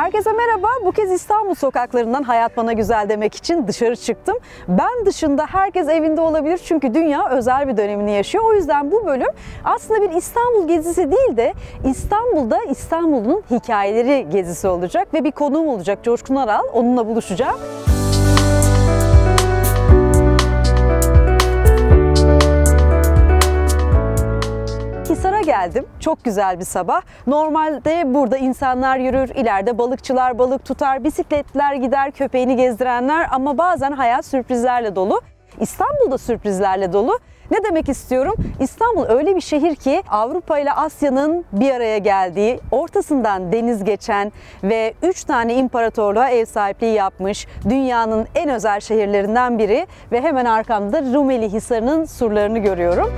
Herkese merhaba. Bu kez İstanbul sokaklarından hayat bana güzel demek için dışarı çıktım. Ben dışında herkes evinde olabilir çünkü dünya özel bir dönemini yaşıyor. O yüzden bu bölüm aslında bir İstanbul gezisi değil de İstanbul'da İstanbul'un hikayeleri gezisi olacak ve bir konuğum olacak, Coşkun Aral. Onunla buluşacağım. Hisar'a geldim. Çok güzel bir sabah. Normalde burada insanlar yürür, ileride balıkçılar balık tutar, bisikletliler gider, köpeğini gezdirenler ama bazen hayat sürprizlerle dolu. İstanbul'da sürprizlerle dolu. Ne demek istiyorum? İstanbul öyle bir şehir ki Avrupa ile Asya'nın bir araya geldiği, ortasından deniz geçen ve 3 tane imparatorluğa ev sahipliği yapmış dünyanın en özel şehirlerinden biri ve hemen arkamda Rumeli Hisarı'nın surlarını görüyorum.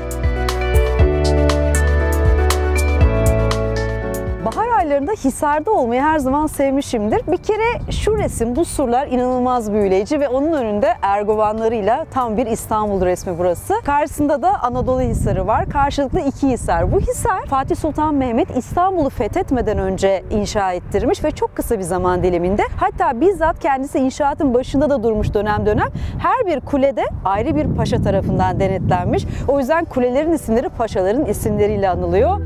Bahar aylarında Hisar'da olmayı her zaman sevmişimdir. Bir kere şu resim, bu surlar inanılmaz büyüleyici ve onun önünde ergovanlarıyla tam bir İstanbul resmi burası. Karşısında da Anadolu Hisarı var. Karşılıklı iki hisar. Bu hisar Fatih Sultan Mehmet İstanbul'u fethetmeden önce inşa ettirmiş ve çok kısa bir zaman diliminde. Hatta bizzat kendisi inşaatın başında da durmuş dönem dönem. Her bir kulede ayrı bir paşa tarafından denetlenmiş. O yüzden kulelerin isimleri paşaların isimleriyle anılıyor.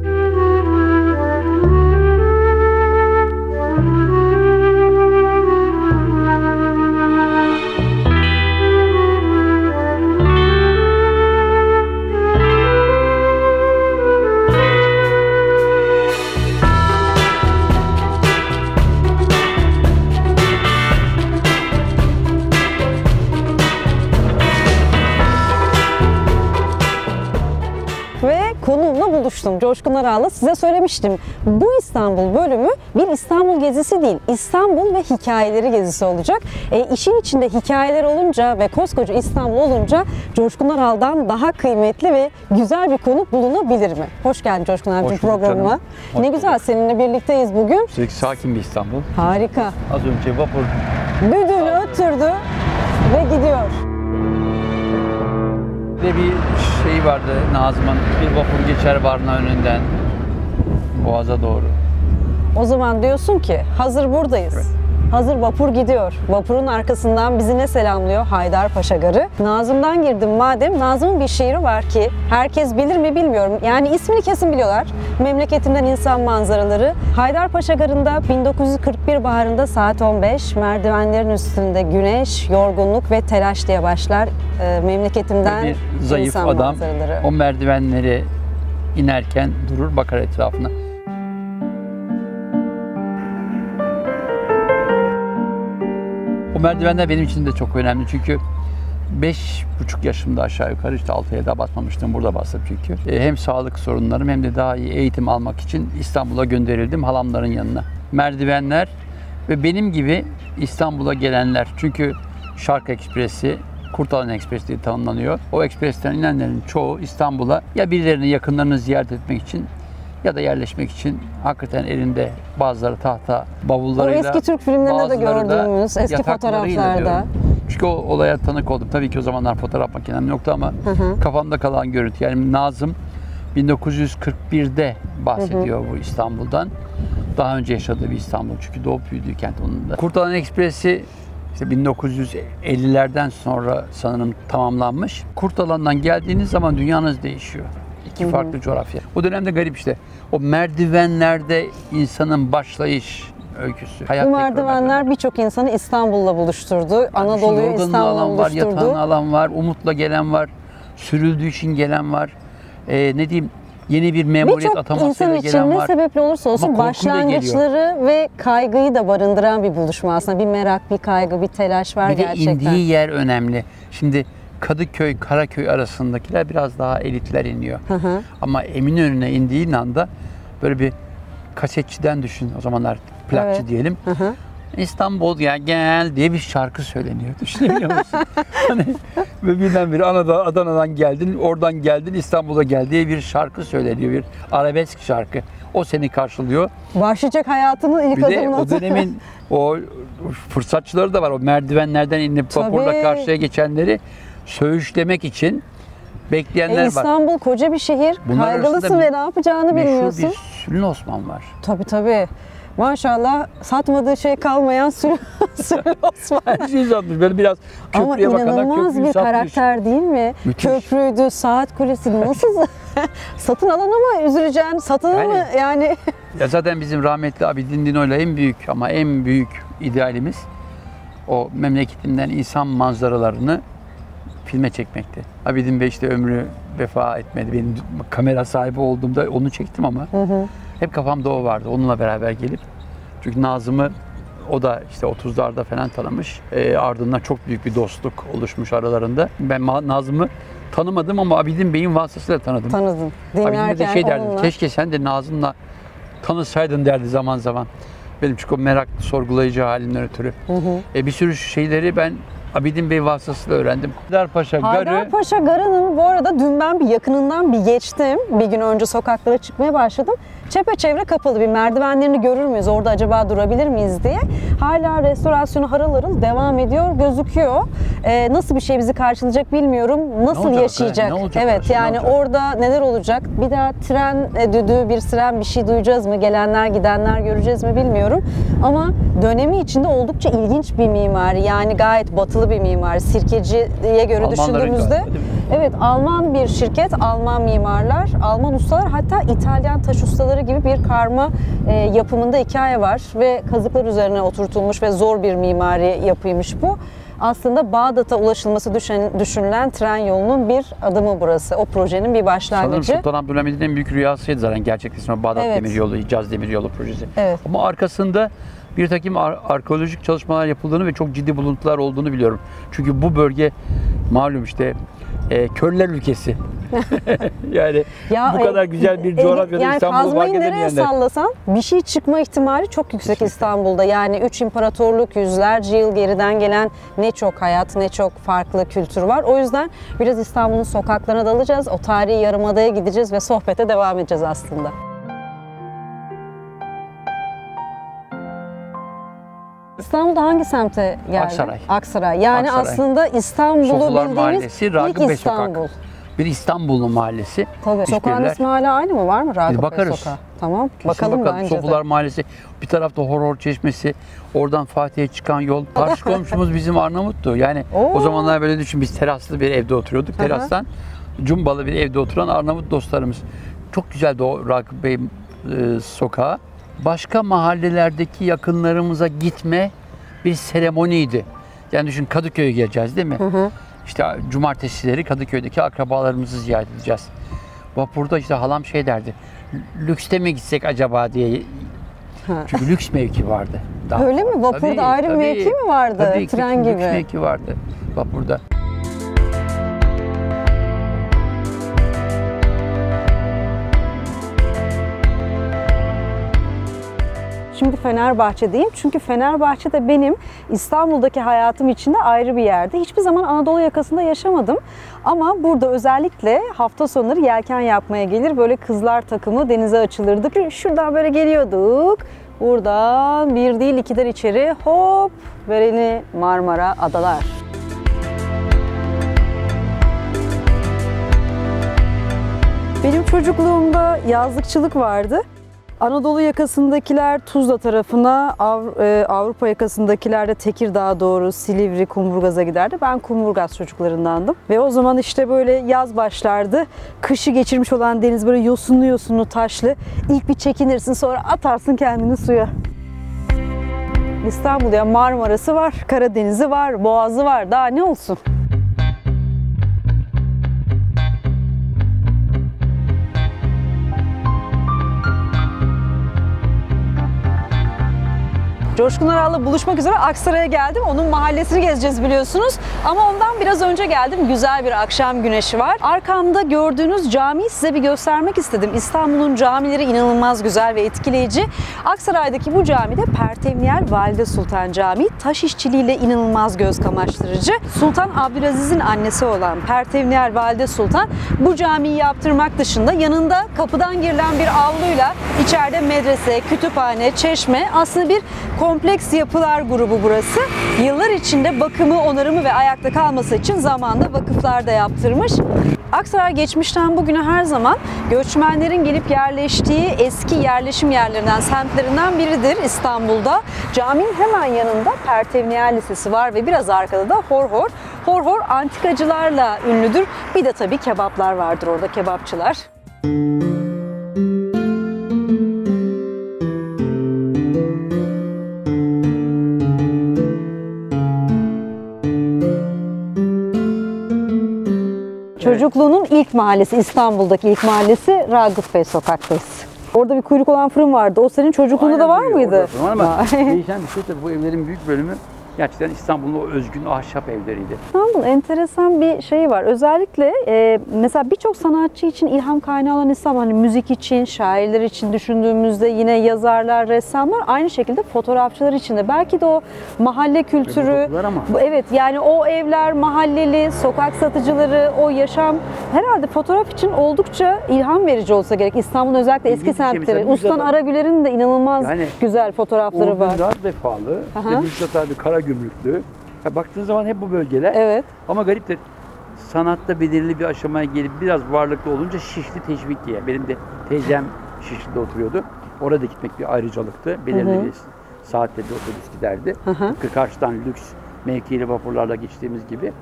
Konuğumla buluştum. Coşkun Aral'la size söylemiştim. Bu İstanbul bölümü bir İstanbul gezisi değil, İstanbul ve hikayeleri gezisi olacak. İşin içinde hikayeler olunca ve koskoca İstanbul olunca Coşkun Aral'dan daha kıymetli ve güzel bir konuk bulunabilir mi? Hoş geldin Coşkun abicim programıma. Ne güzel seninle birlikteyiz bugün. Sakin bir İstanbul. Harika. Az önce vapur Büdülü öttürdü ve gidiyor. bir şey vardı Nazım'ın, bir vapur geçer Varna önünden Boğaz'a doğru. O zaman diyorsun ki hazır buradayız. Evet. Hazır vapur gidiyor. Vapurun arkasından bizi ne selamlıyor? Haydarpaşa Garı. Nazım'dan girdim madem. Nazım'ın bir şiiri var ki herkes bilir mi bilmiyorum. Yani ismini kesin biliyorlar. Memleketimden insan manzaraları. Haydarpaşa Garı'nda 1941 baharında saat 15 merdivenlerin üstünde güneş, yorgunluk ve telaş diye başlar. Memleketimden bir zayıf insan adam manzaraları. O merdivenleri inerken durur, bakar etrafına. O merdivenler benim için de çok önemli çünkü 5,5 yaşımda aşağı yukarı işte 6'ya da basmamıştım, burada bastım çünkü. Hem sağlık sorunlarım hem de daha iyi eğitim almak için İstanbul'a gönderildim halamların yanına. Merdivenler ve benim gibi İstanbul'a gelenler çünkü Şark Ekspresi, Kurtalan Ekspresi diye tanımlanıyor. O ekspresten inenlerin çoğu İstanbul'a ya birilerini yakınlarını ziyaret etmek için ya da yerleşmek için hakikaten elinde bazıları tahta bavullarıyla, o eski Türk filmlerinde de gördüğümüz eski fotoğraflarda. Çünkü o olaya tanık oldum. Tabii ki o zamanlar fotoğraf makinem yoktu ama kafamda kalan görüntü. Yani Nazım 1941'de bahsediyor bu İstanbul'dan. Daha önce yaşadığı bir İstanbul çünkü doğup büyüdüğü kent onun da. Kurtalan Ekspresi işte 1950'lerden sonra sanırım tamamlanmış. Kurtalan'dan geldiğiniz zaman dünyanız değişiyor. İki farklı coğrafya. O dönemde garip işte. O merdivenlerde insanın başlayış öyküsü. Bu merdivenler birçok insanı İstanbul'la buluşturdu. Yani Anadolu'yu İstanbul'la buluşturdu. Yatağını alan var, umutla gelen var, sürüldüğü için gelen var. Ne diyeyim, yeni bir memuriyet atamasıyla gelen var. Birçok insan için ne sebeple olursa olsun başlangıçları ve kaygıyı da barındıran bir buluşma aslında. Bir merak, bir kaygı, bir telaş var gerçekten. Bir de indiği yer önemli. Şimdi Kadıköy, Karaköy arasındakiler biraz daha elitler iniyor. Ama Eminönü'ne indiğin anda böyle bir kasetçiden düşün, o zamanlar plakçı diyelim. İstanbul gel diye bir şarkı söyleniyor. Düşünebiliyor musun? Hani birdenbire Adana'dan geldin, oradan geldin, İstanbul'a gel diye bir şarkı söyleniyor. Bir arabesk şarkı. O seni karşılıyor. Başlayacak hayatının ilk adımını. Bir de o dönemin o fırsatçıları da var. O merdivenlerden inip vapurla karşıya geçenleri söğüşlemek için bekleyenler var. İstanbul koca bir şehir. Kaygılısın ve ne yapacağını bilmiyorsun. Meşhur bir Sülün Osman var. Tabii. Maşallah satmadığı şey kalmayan Süllos var. Her şeyi satmış. Böyle biraz köprüye bakarak Ama inanılmaz bir karakter değil mi? Müthiş. Köprüydü, saat kulesi nasıl satın alana mı üzüleceksin, satana mı yani? Ya zaten bizim rahmetli Abidin Dino'yla en büyük ama en büyük idealimiz o memleketinden insan manzaralarını filme çekmekti. Abidin Bey işte ömrü vefa etmedi. Benim kamera sahibi olduğumda onu çektim ama hep kafamda o vardı. Onunla beraber gelip. Çünkü Nazım'ı o da işte 30'larda falan tanımış. Ardından çok büyük bir dostluk oluşmuş aralarında. Ben Nazım'ı tanımadım ama Abidin Bey'in vasıtasıyla tanıdım. Tanıdın. Abidin de şey derdi, keşke sen de Nazım'la tanışsaydın derdi zaman zaman. Benim çünkü o meraklı, sorgulayıcı halimden ötürü. Bir sürü şeyleri ben Abidin Bey vasıtasıyla öğrendim. Haydarpaşa Garı'nın bu arada dün ben bir yakınından bir geçtim. Bir gün önce sokaklara çıkmaya başladım. Çepeçevre kapalı, bir merdivenlerini görür müyüz? Orada acaba durabilir miyiz diye. Hala restorasyonu harıl harıl devam ediyor, gözüküyor. Nasıl bir şey bizi karşılayacak bilmiyorum. Nasıl yaşayacak? Evet yani orada neler olacak? Bir daha tren düdüğü, bir siren bir şey duyacağız mı? Gelenler gidenler göreceğiz mi bilmiyorum. Ama dönemi içinde oldukça ilginç bir mimari. Yani gayet batılı bir mimari. Sirkeci'ye göre düşündüğümüzde. Evet, Alman bir şirket, Alman mimarlar, Alman ustalar, hatta İtalyan taş ustaları gibi bir karma yapımında hikaye var ve kazıklar üzerine oturtulmuş ve zor bir mimari yapıymış bu. Aslında Bağdat'a ulaşılması düşünülen tren yolunun bir adımı burası. O projenin bir başlangıcı. Sanırım Sultan Abdülhamid'in en büyük rüyasıydı zaten gerçekleştirme Bağdat Demiryolu, Hicaz Demiryolu projesi. Evet. Ama arkasında bir takım arkeolojik çalışmalar yapıldığını ve çok ciddi buluntular olduğunu biliyorum. Çünkü bu bölge malum işte körler ülkesi. Yani bu kadar güzel bir coğrafyada yani İstanbul'u fark edemeyenler. Nereye sallasan bir şey çıkma ihtimali çok yüksek İstanbul'da. Yani 3 imparatorluk, yüzlerce yıl geriden gelen ne çok hayat, ne çok farklı kültür var. O yüzden biraz İstanbul'un sokaklarına dalacağız. O tarihi yarımadaya gideceğiz ve sohbete devam edeceğiz aslında. İstanbul'da hangi semte geldi? Aksaray. Aksaray. Yani Aksaray. Aslında İstanbul'u Sofular bildiğimiz Mahallesi, Ragıp ilk Bey İstanbul. Sokak. Bir İstanbullu mahallesi. Tabii. Sokağın ismi hala aynı mı? Var mı Ragıp Bey bakarız. Sokağı? Tamam. Bakalım bence Sofular de. Mahallesi. Bir tarafta Horhor Çeşmesi. Oradan Fatih'e çıkan yol. Karşı komşumuz bizim Arnavut'tu. Yani o zamanlar böyle düşün, biz teraslı bir evde oturuyorduk. Terastan cumbalı bir evde oturan Arnavut dostlarımız. Çok güzeldi o Ragıp Bey sokağı. Başka mahallelerdeki yakınlarımıza gitme bir seremoniydi. Yani düşün, Kadıköy'e geleceğiz değil mi? İşte cumartesileri Kadıköy'deki akrabalarımızı ziyaret edeceğiz. Vapurda işte halam şey derdi, lükste mi gitsek acaba diye. Çünkü lüks mevki vardı. Öyle mi? Vapurda ayrı bir mevki mi vardı? Tabii, tren gibi. Lüks mevki vardı vapurda. Şimdi Fenerbahçe'deyim. Çünkü Fenerbahçe de benim İstanbul'daki hayatım içinde ayrı bir yerde. Hiçbir zaman Anadolu yakasında yaşamadım. Ama burada özellikle hafta sonları yelken yapmaya gelir. Böyle kızlar takımı denize açılırdık. Şuradan böyle geliyorduk. Buradan bir değil ikiler içeri, hop, Vereni Marmara Adalar. Benim çocukluğumda yazlıkçılık vardı. Anadolu yakasındakiler Tuzla tarafına, Avrupa yakasındakiler de Tekirdağ'a doğru Silivri, Kumburgaz'a giderdi. Ben Kumburgaz çocuklarındandım. Ve o zaman işte böyle yaz başlardı. Kışı geçirmiş olan deniz böyle yosunlu yosunlu taşlı. İlk bir çekinirsin, sonra atarsın kendini suya. İstanbul'da Marmara'sı var, Karadeniz'i var, Boğaz'ı var. Daha ne olsun? Coşkun Aral'la buluşmak üzere Aksaray'a geldim. Onun mahallesini gezeceğiz biliyorsunuz. Ama ondan biraz önce geldim. Güzel bir akşam güneşi var. Arkamda gördüğünüz camiyi size bir göstermek istedim. İstanbul'un camileri inanılmaz güzel ve etkileyici. Aksaray'daki bu camide Pertevniyel Valide Sultan Camii taş işçiliğiyle inanılmaz göz kamaştırıcı. Sultan Abdülaziz'in annesi olan Pertevniyel Valide Sultan bu camiyi yaptırmak dışında yanında kapıdan girilen bir avluyla içeride medrese, kütüphane, çeşme, aslında bir kompleks yapılar grubu burası. Yıllar içinde bakımı, onarımı ve ayakta kalması için zamanla vakıflar da yaptırmış. Aksaray geçmişten bugüne her zaman göçmenlerin gelip yerleştiği eski yerleşim yerlerinden, semtlerinden biridir İstanbul'da. Caminin hemen yanında Pertevniyal Lisesi var ve biraz arkada da Horhor. Horhor antikacılarla ünlüdür. Bir de tabii kebaplar vardır orada, kebapçılar. Çocukluğunun ilk mahallesi, İstanbul'daki ilk mahallesi Ragıp Bey sokaktayız. Orada bir kuyruk olan fırın vardı. O senin çocukluğunda da var mıydı? Ama değişen bir şey tabii, bu evlerin büyük bölümü gerçekten İstanbul'un o özgün ahşap evleriydi. İstanbul'un enteresan bir şeyi var. Özellikle mesela birçok sanatçı için ilham kaynağı olan İstanbul. Hani müzik için, şairler için düşündüğümüzde yine yazarlar, ressamlar, aynı şekilde fotoğrafçılar için de. Belki de o mahalle kültürü. Evet, yani o evler, mahalleli, sokak satıcıları, o yaşam herhalde fotoğraf için oldukça ilham verici olsa gerek. İstanbul'un özellikle eski semtleri. Ustan Aragüler'in de inanılmaz güzel fotoğrafları var. Uğur Vefalı, Müjdat abi Karagümrüklü. Baktığın zaman hep bu bölgeler. Evet. Ama gariptir. Sanatta belirli bir aşamaya gelip biraz varlıklı olunca Şişli teşvik diye. Benim de teyzem Şişli'de oturuyordu. Orada gitmek bir ayrıcalıktı. Belirli bir saatte de otobüs giderdi. Tıpkı karşıdan lüks mevkili vapurlarla geçtiğimiz gibi.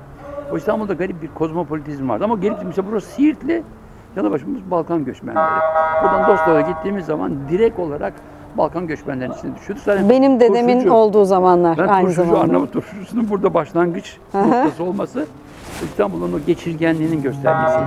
O İstanbul'da garip bir kozmopolitizm vardı. Ama gelip mesela burası Siirtli, yanı başımız Balkan göçmenleri. Buradan Dostov'a gittiğimiz zaman direkt olarak Balkan göçmenlerinin içine düşüyordu. Zaten benim dedemin olduğu zamanlar aynı zamanda. Arnavut turşucusunun burada başlangıç noktası olması İstanbul'un o geçirgenliğinin göstergesiydi.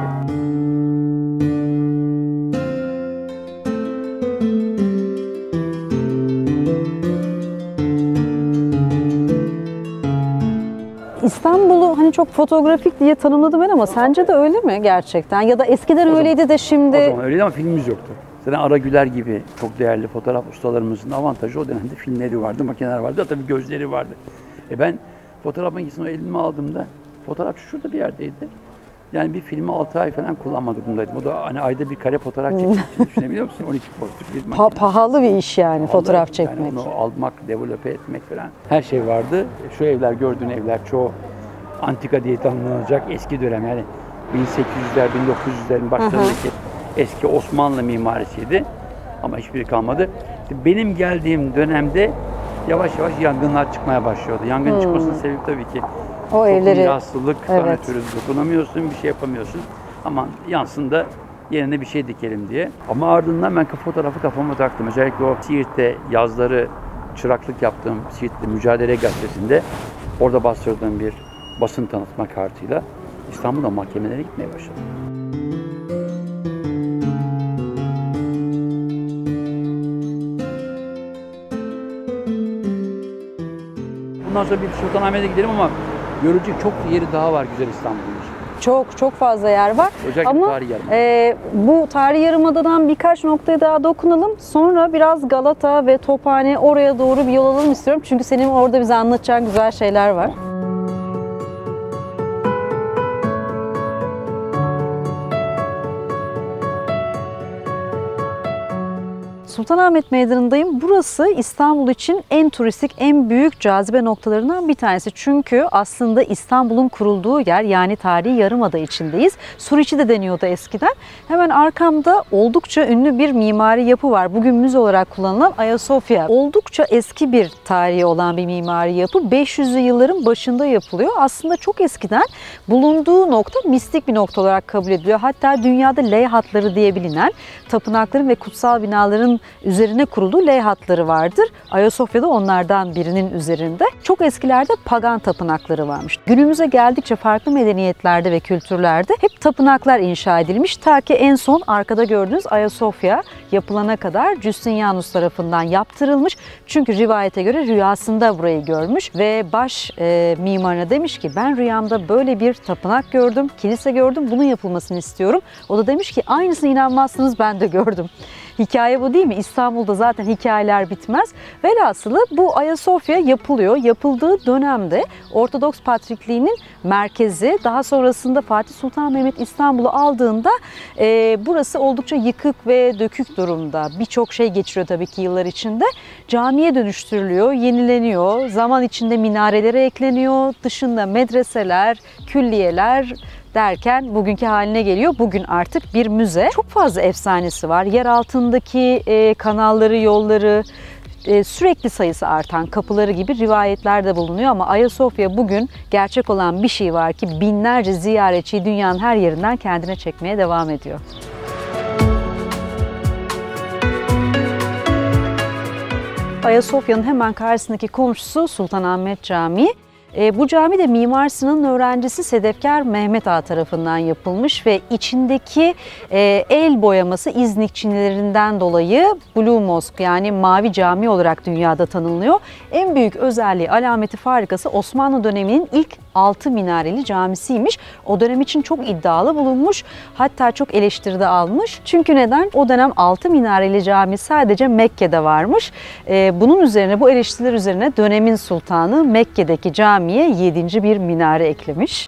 İstanbul'u hani çok fotoğrafik diye tanımladım ben ama sence de öyle mi gerçekten? Ya da eskiden öyleydi de şimdi... O zaman öyleydi ama filmimiz yoktu. Zaten Aragüler gibi çok değerli fotoğraf ustalarımızın avantajı, o dönemde filmleri vardı, makineler vardı, tabii gözleri vardı. Ben fotoğraf makinesini elime aldığımda fotoğraf şurada bir yerdeydi. Yani bir filmi 6 ay falan kullanma durumundaydım. O da hani ayda bir kare fotoğraf çekmek için düşünebiliyor musun? 12 pozitif bir makine. Pahalı bir iş yani fotoğraf çekmek. Yani onu almak, develope etmek falan. Her şey vardı. Şu evler, gördüğün evler çoğu antika diye tanımlanacak eski dönem. Yani 1800'ler, 1900'lerin başlarındaki eski Osmanlı mimarisiydi. Ama hiçbiri kalmadı. Benim geldiğim dönemde yavaş yavaş yangınlar çıkmaya başlıyordu. Yangın çıkmasının sebebi tabii ki o evleri, hastalık, kanatörü dokunamıyorsun, bir şey yapamıyorsun. Ama yansın da yerine bir şey dikelim diye. Ama ardından ben fotoğrafı kafama taktım. Özellikle o Siirt'te yazları çıraklık yaptığım Siirt'te Mücadele Gazetesi'nde orada bastırdığım bir basın tanıtma kartıyla İstanbul'da mahkemelere gitmeye başladım. Bundan sonra bir Sultanahmet'e gidelim ama görecek çok yeri daha var güzel İstanbul'un. Çok fazla yer var. Özellikle ama tarihi yarımada. Bu tarihi yarımadadan birkaç noktaya daha dokunalım. Sonra biraz Galata ve Tophane, oraya doğru bir yol alalım istiyorum. Çünkü senin orada bize anlatacağın güzel şeyler var. Sultanahmet Meydanı'ndayım. Burası İstanbul için en turistik, en büyük cazibe noktalarından bir tanesi. Çünkü aslında İstanbul'un kurulduğu yer, yani tarihi Yarımada içindeyiz. Suriçi de deniyordu eskiden. Hemen arkamda oldukça ünlü bir mimari yapı var. Bugün müze olarak kullanılan Ayasofya. Oldukça eski bir tarihi olan bir mimari yapı. 500'lü yılların başında yapılıyor. Aslında çok eskiden bulunduğu nokta mistik bir nokta olarak kabul ediliyor. Hatta dünyada L hatları diye bilinen tapınakların ve kutsal binaların üzerine kurulduğu L hatları vardır. Ayasofya'da onlardan birinin üzerinde. Çok eskilerde pagan tapınakları varmış. Günümüze geldikçe farklı medeniyetlerde ve kültürlerde hep tapınaklar inşa edilmiş. Ta ki en son arkada gördüğünüz Ayasofya yapılana kadar Justinianus tarafından yaptırılmış. Çünkü rivayete göre rüyasında burayı görmüş ve baş mimarına demiş ki ben rüyamda böyle bir tapınak gördüm, kilise gördüm, bunun yapılmasını istiyorum. O da demiş ki aynısına inanmazsınız, ben de gördüm. Hikaye bu değil mi? İstanbul'da zaten hikayeler bitmez. Velhasılı bu Ayasofya yapılıyor. Yapıldığı dönemde Ortodoks Patrikliği'nin merkezi, daha sonrasında Fatih Sultan Mehmet İstanbul'u aldığında burası oldukça yıkık ve dökük durumda. Birçok şey geçiriyor tabii ki yıllar içinde. camiye dönüştürülüyor, yenileniyor. Zaman içinde minarelere ekleniyor, dışında medreseler, külliyeler derken bugünkü haline geliyor. Bugün artık bir müze. Çok fazla efsanesi var. Yer altındaki kanalları, yolları, sürekli sayısı artan kapıları gibi rivayetlerde bulunuyor ama Ayasofya bugün gerçek olan bir şey var ki binlerce ziyaretçiyi dünyanın her yerinden kendine çekmeye devam ediyor. Ayasofya'nın hemen karşısındaki komşusu Sultanahmet Camii. Bu cami de Mimar Sinan'ın öğrencisi Sedefkar Mehmet Ağa tarafından yapılmış ve içindeki el boyaması İznik Çinilerinden dolayı Blue Mosque yani Mavi Cami olarak dünyada tanınıyor. En büyük özelliği, alameti farikası Osmanlı döneminin ilk 6 minareli camisiymiş. O dönem için çok iddialı bulunmuş. Hatta çok eleştiride almış. Çünkü neden? O dönem 6 minareli cami sadece Mekke'de varmış. Bunun üzerine, bu eleştiriler üzerine dönemin sultanı Mekke'deki camiye 7. bir minare eklemiş.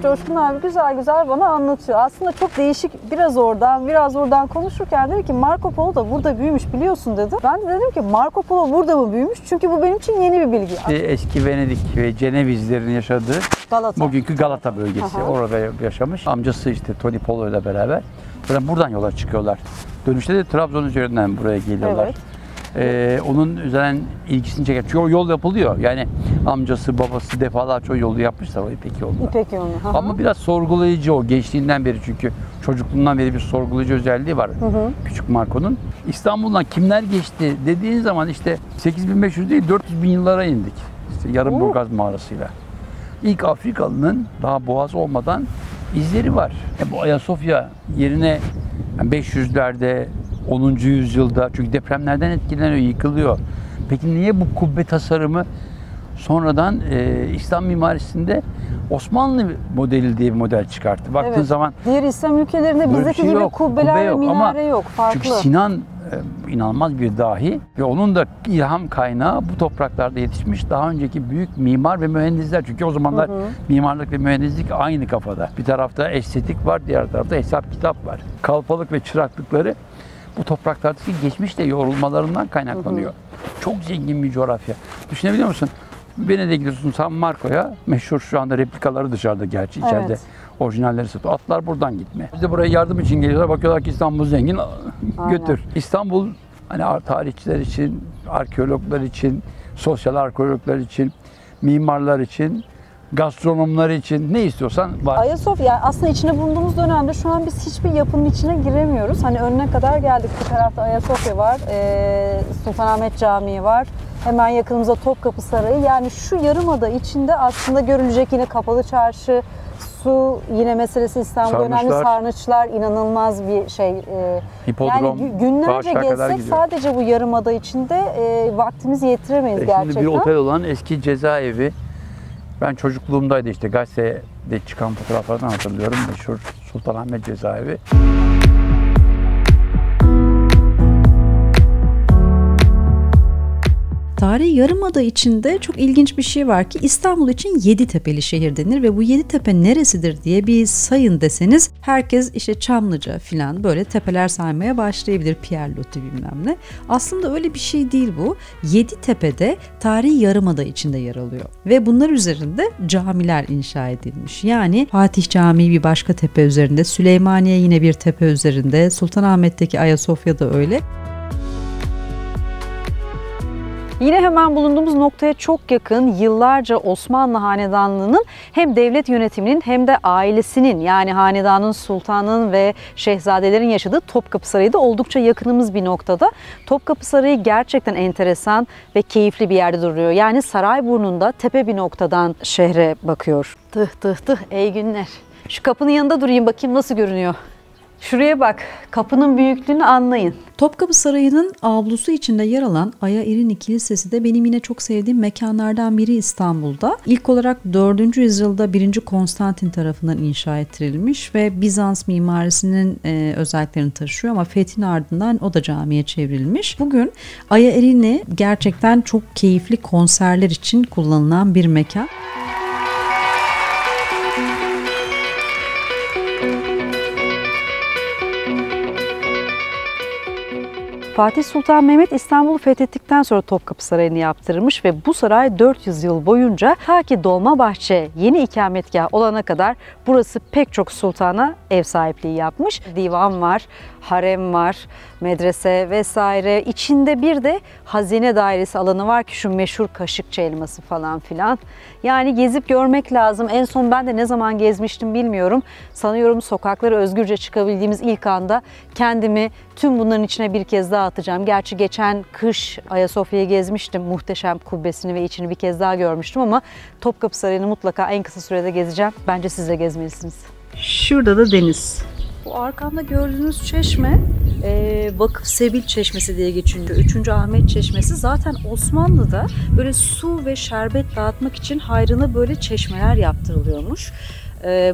Coşkun abi güzel güzel bana anlatıyor. Aslında çok değişik, biraz oradan konuşurken dedi ki Marco Polo da burada büyümüş biliyorsun dedi. Ben de dedim ki Marco Polo burada mı büyümüş? Çünkü bu benim için yeni bir bilgi. Eski Venedik ve Cenevizlerin yaşadığı Galata. Bugünkü Galata bölgesi. Aha. Orada yaşamış. Amcası işte Tony Polo ile beraber. Buradan yola çıkıyorlar. Dönüşte de Trabzon üzerinden buraya geliyorlar. Evet. Onun üzerinden ilgisini çeken. Çünkü o yol yapılıyor. Yani amcası, babası defalarca o yolu yapmışlar o İpek yolunu. İpek yolunu. Ama biraz sorgulayıcı o. Gençliğinden beri çünkü çocukluğundan beri bir sorgulayıcı özelliği var. Küçük Marco'nun. İstanbul'dan kimler geçti dediğin zaman işte 8500 değil 400 bin yıllara indik. İşte Yarımburgaz mağarasıyla. İlk Afrikalının daha boğaz olmadan izleri var. Bu Ayasofya yerine 500'lerde 10. yüzyılda çünkü depremlerden etkileniyor, yıkılıyor. Peki niye bu kubbe tasarımı sonradan İslam mimarisinde Osmanlı modeli diye bir model çıkarttı? Baktığın zaman diğer İslam ülkelerinde bizdeki gibi kubbeler ve minare yok. Farklı. Çünkü Sinan inanılmaz bir dahi ve onun da ilham kaynağı bu topraklarda yetişmiş daha önceki büyük mimar ve mühendisler. Çünkü o zamanlar mimarlık ve mühendislik aynı kafada. Bir tarafta estetik var, diğer tarafta hesap kitap var. Kalfalık ve çıraklıkları bu topraklardaki geçmişte yorulmalarından kaynaklanıyor. Çok zengin bir coğrafya. Düşünebiliyor musun? Venedik'e gidiyorsun San Marco'ya, meşhur şu anda replikaları dışarıda gerçi içeride orijinalleri satıyor. Atlar buradan gitme. Biz de buraya yardım için geliyorlar, bakıyorlar ki İstanbul zengin, götür. İstanbul hani tarihçiler için, arkeologlar için, sosyal arkeologlar için, mimarlar için, gastronomlar için ne istiyorsan var. Ayasofya aslında içine bulunduğumuz dönemde şu an biz hiçbir yapının içine giremiyoruz. Hani önüne kadar geldik. Bir tarafta Ayasofya var, Sultanahmet Camii var. Hemen yakınımızda Topkapı Sarayı. Yani şu yarımada içinde aslında görülecek yine Kapalı Çarşı, su yine meselesi İstanbul'da önemli, sarnıçlar inanılmaz bir şey. Hipodrom, yani günlerce gezsek sadece bu yarımada içinde vaktimizi yetiremeyiz gerçekten. Şimdi bir otel olan eski cezaevi. Ben çocukluğumdaydı işte gazetede çıkan fotoğraflardan hatırlıyorum. Meşhur Sultanahmet Cezaevi. Tarihi Yarımada içinde çok ilginç bir şey var ki İstanbul için Yeditepe'li şehir denir ve bu Yeditepe neresidir diye bir sayın deseniz herkes işte Çamlıca filan böyle tepeler saymaya başlayabilir. Pierre Loti bilmem ne. Aslında öyle bir şey değil bu. Yeditepe'de Tarihi Yarımada içinde yer alıyor ve bunlar üzerinde camiler inşa edilmiş. Yani Fatih Camii bir başka tepe üzerinde, Süleymaniye yine bir tepe üzerinde, Sultanahmet'teki Ayasofya da öyle. Yine hemen bulunduğumuz noktaya çok yakın yıllarca Osmanlı Hanedanlığı'nın hem devlet yönetiminin hem de ailesinin yani hanedanın, sultanın ve şehzadelerin yaşadığı Topkapı Sarayı da oldukça yakınımız bir noktada. Topkapı Sarayı gerçekten enteresan ve keyifli bir yerde duruyor. Yani Sarayburnu'nda tepe bir noktadan şehre bakıyor. Tıh tıh tıh ey günler. Şu kapının yanında durayım bakayım nasıl görünüyor. Şuraya bak, kapının büyüklüğünü anlayın. Topkapı Sarayı'nın avlusu içinde yer alan Aya Erini Kilisesi de benim yine çok sevdiğim mekanlardan biri İstanbul'da. İlk olarak 4. yüzyılda 1. Konstantin tarafından inşa ettirilmiş ve Bizans mimarisinin özelliklerini taşıyor ama fethin ardından o da camiye çevrilmiş. Bugün Aya Erini gerçekten çok keyifli konserler için kullanılan bir mekan. Fatih Sultan Mehmet İstanbul'u fethettikten sonra Topkapı Sarayı'nı yaptırmış ve bu saray 400 yıl boyunca ta ki Dolmabahçe yeni ikametgah olana kadar burası pek çok sultana ev sahipliği yapmış. Divan var, harem var, medrese vesaire. İçinde bir de hazine dairesi alanı var ki şu meşhur Kaşıkçı elması falan filan. Yani gezip görmek lazım. En son ben de ne zaman gezmiştim bilmiyorum. Sanıyorum sokaklara özgürce çıkabildiğimiz ilk anda kendimi tüm bunların içine bir kez daha atacağım. Gerçi geçen kış Ayasofya'yı gezmiştim. Muhteşem kubbesini ve içini bir kez daha görmüştüm ama Topkapı Sarayı'nı mutlaka en kısa sürede gezeceğim. Bence siz de gezmelisiniz. Şurada da deniz. Bu arkamda gördüğünüz çeşme Vakıf Sebil Çeşmesi diye geçiyor. 3. Ahmet Çeşmesi. Zaten Osmanlı'da böyle su ve şerbet dağıtmak için hayrına böyle çeşmeler yaptırılıyormuş.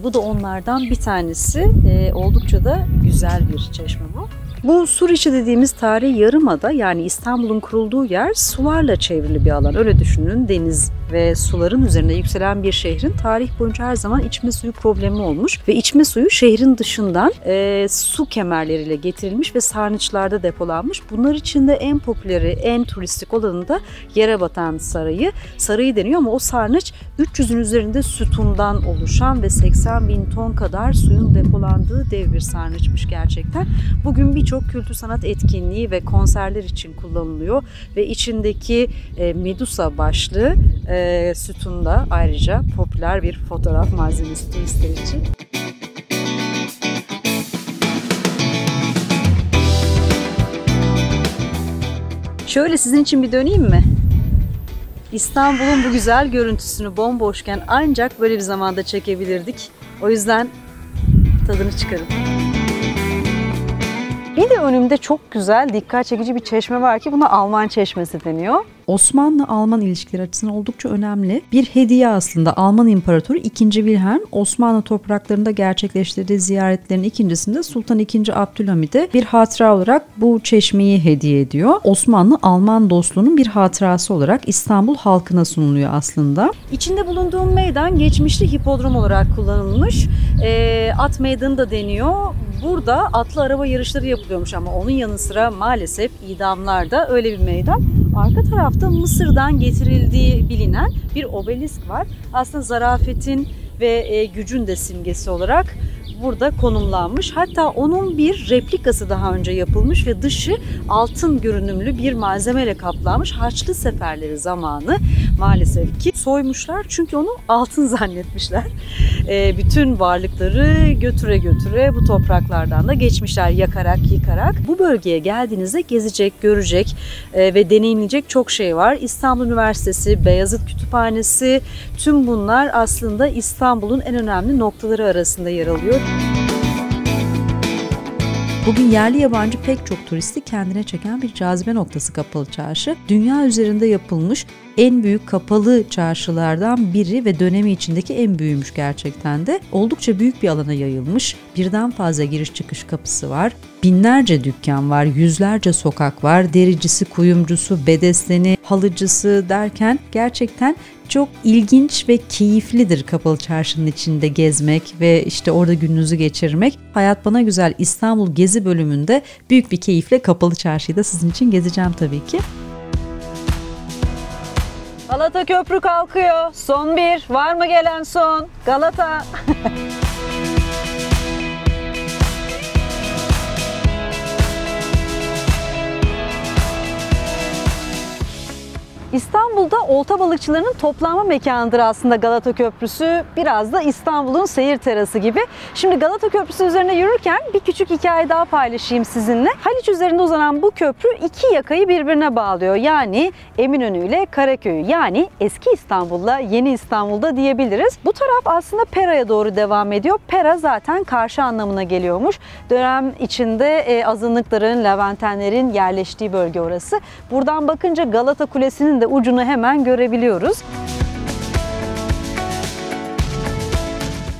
Bu da onlardan bir tanesi. Oldukça da güzel bir çeşme bu. Bu Suriçi dediğimiz tarihi yarımada, yani İstanbul'un kurulduğu yer sularla çevrili bir alan. Öyle düşünün, deniz ve suların üzerinde yükselen bir şehrin tarih boyunca her zaman içme suyu problemi olmuş. Ve içme suyu şehrin dışından su kemerleriyle getirilmiş ve sarnıçlarda depolanmış. Bunlar içinde en popüleri, en turistik olanı da Yerebatan Sarayı. Sarayı deniyor ama o sarnıç 300'ün üzerinde sütundan oluşan ve 80.000 ton kadar suyun depolandığı dev bir sarnıçmış gerçekten. Bugün birçok kültür sanat etkinliği ve konserler için kullanılıyor ve içindeki Medusa başlı sütunda ayrıca popüler bir fotoğraf malzemesi turistler için. Şöyle sizin için bir döneyim mi? İstanbul'un bu güzel görüntüsünü bomboşken ancak böyle bir zamanda çekebilirdik. O yüzden tadını çıkarın. Bir de önümde çok güzel, dikkat çekici bir çeşme var ki buna Alman Çeşmesi deniyor. Osmanlı-Alman ilişkileri açısından oldukça önemli bir hediye aslında. Alman İmparatoru 2. Wilhelm Osmanlı topraklarında gerçekleştirdiği ziyaretlerin ikincisinde Sultan II. Abdülhamid'e bir hatıra olarak bu çeşmeyi hediye ediyor. Osmanlı-Alman dostluğunun bir hatırası olarak İstanbul halkına sunuluyor aslında. İçinde bulunduğum meydan geçmişte hipodrom olarak kullanılmış. At meydanı da deniyor. Burada atlı araba yarışları yapılıyormuş ama onun yanı sıra maalesef idamlar da öyle bir meydan. Arka tarafta Mısır'dan getirildiği bilinen bir obelisk var. Aslında zarafetin ve gücün de simgesi olarak burada konumlanmış. Hatta onun bir replikası daha önce yapılmış ve dışı altın görünümlü bir malzemeyle kaplanmış. Haçlı seferleri zamanı maalesef ki soymuşlar çünkü onu altın zannetmişler. Bütün varlıkları götüre götüre bu topraklardan da geçmişler, yakarak, yıkarak. Bu bölgeye geldiğinizde gezecek, görecek ve deneyimleyecek çok şey var. İstanbul Üniversitesi, Beyazıt Kütüphanesi, tüm bunlar aslında İstanbul'un en önemli noktaları arasında yer alıyor. Bugün yerli yabancı pek çok turisti kendine çeken bir cazibe noktası Kapalı Çarşı. Dünya üzerinde yapılmış en büyük kapalı çarşılardan biri ve dönemi içindeki en büyüğümüş gerçekten de. Oldukça büyük bir alana yayılmış. Birden fazla giriş çıkış kapısı var. Binlerce dükkan var, yüzlerce sokak var. Dericisi, kuyumcusu, bedesleni, halıcısı derken gerçekten çok ilginç ve keyiflidir Kapalı Çarşı'nın içinde gezmek ve işte orada gününüzü geçirmek. Hayat Bana Güzel İstanbul Gezi bölümünde büyük bir keyifle Kapalı Çarşı'yı da sizin için gezeceğim tabii ki. Galata Köprü kalkıyor. Son bir. Var mı gelen son? Galata. İstanbul'da olta balıkçılarının toplanma mekanıdır aslında Galata Köprüsü. Biraz da İstanbul'un seyir terası gibi. Şimdi Galata Köprüsü üzerine yürürken bir küçük hikaye daha paylaşayım sizinle. Haliç üzerinde uzanan bu köprü iki yakayı birbirine bağlıyor. Yani Eminönü ile Karaköy'ü, yani eski İstanbul'la yeni İstanbul'da diyebiliriz. Bu taraf aslında Pera'ya doğru devam ediyor. Pera zaten karşı anlamına geliyormuş. Dönem içinde azınlıkların, Levantenlerin yerleştiği bölge orası. Buradan bakınca Galata Kulesi'nin de ucunu hemen görebiliyoruz.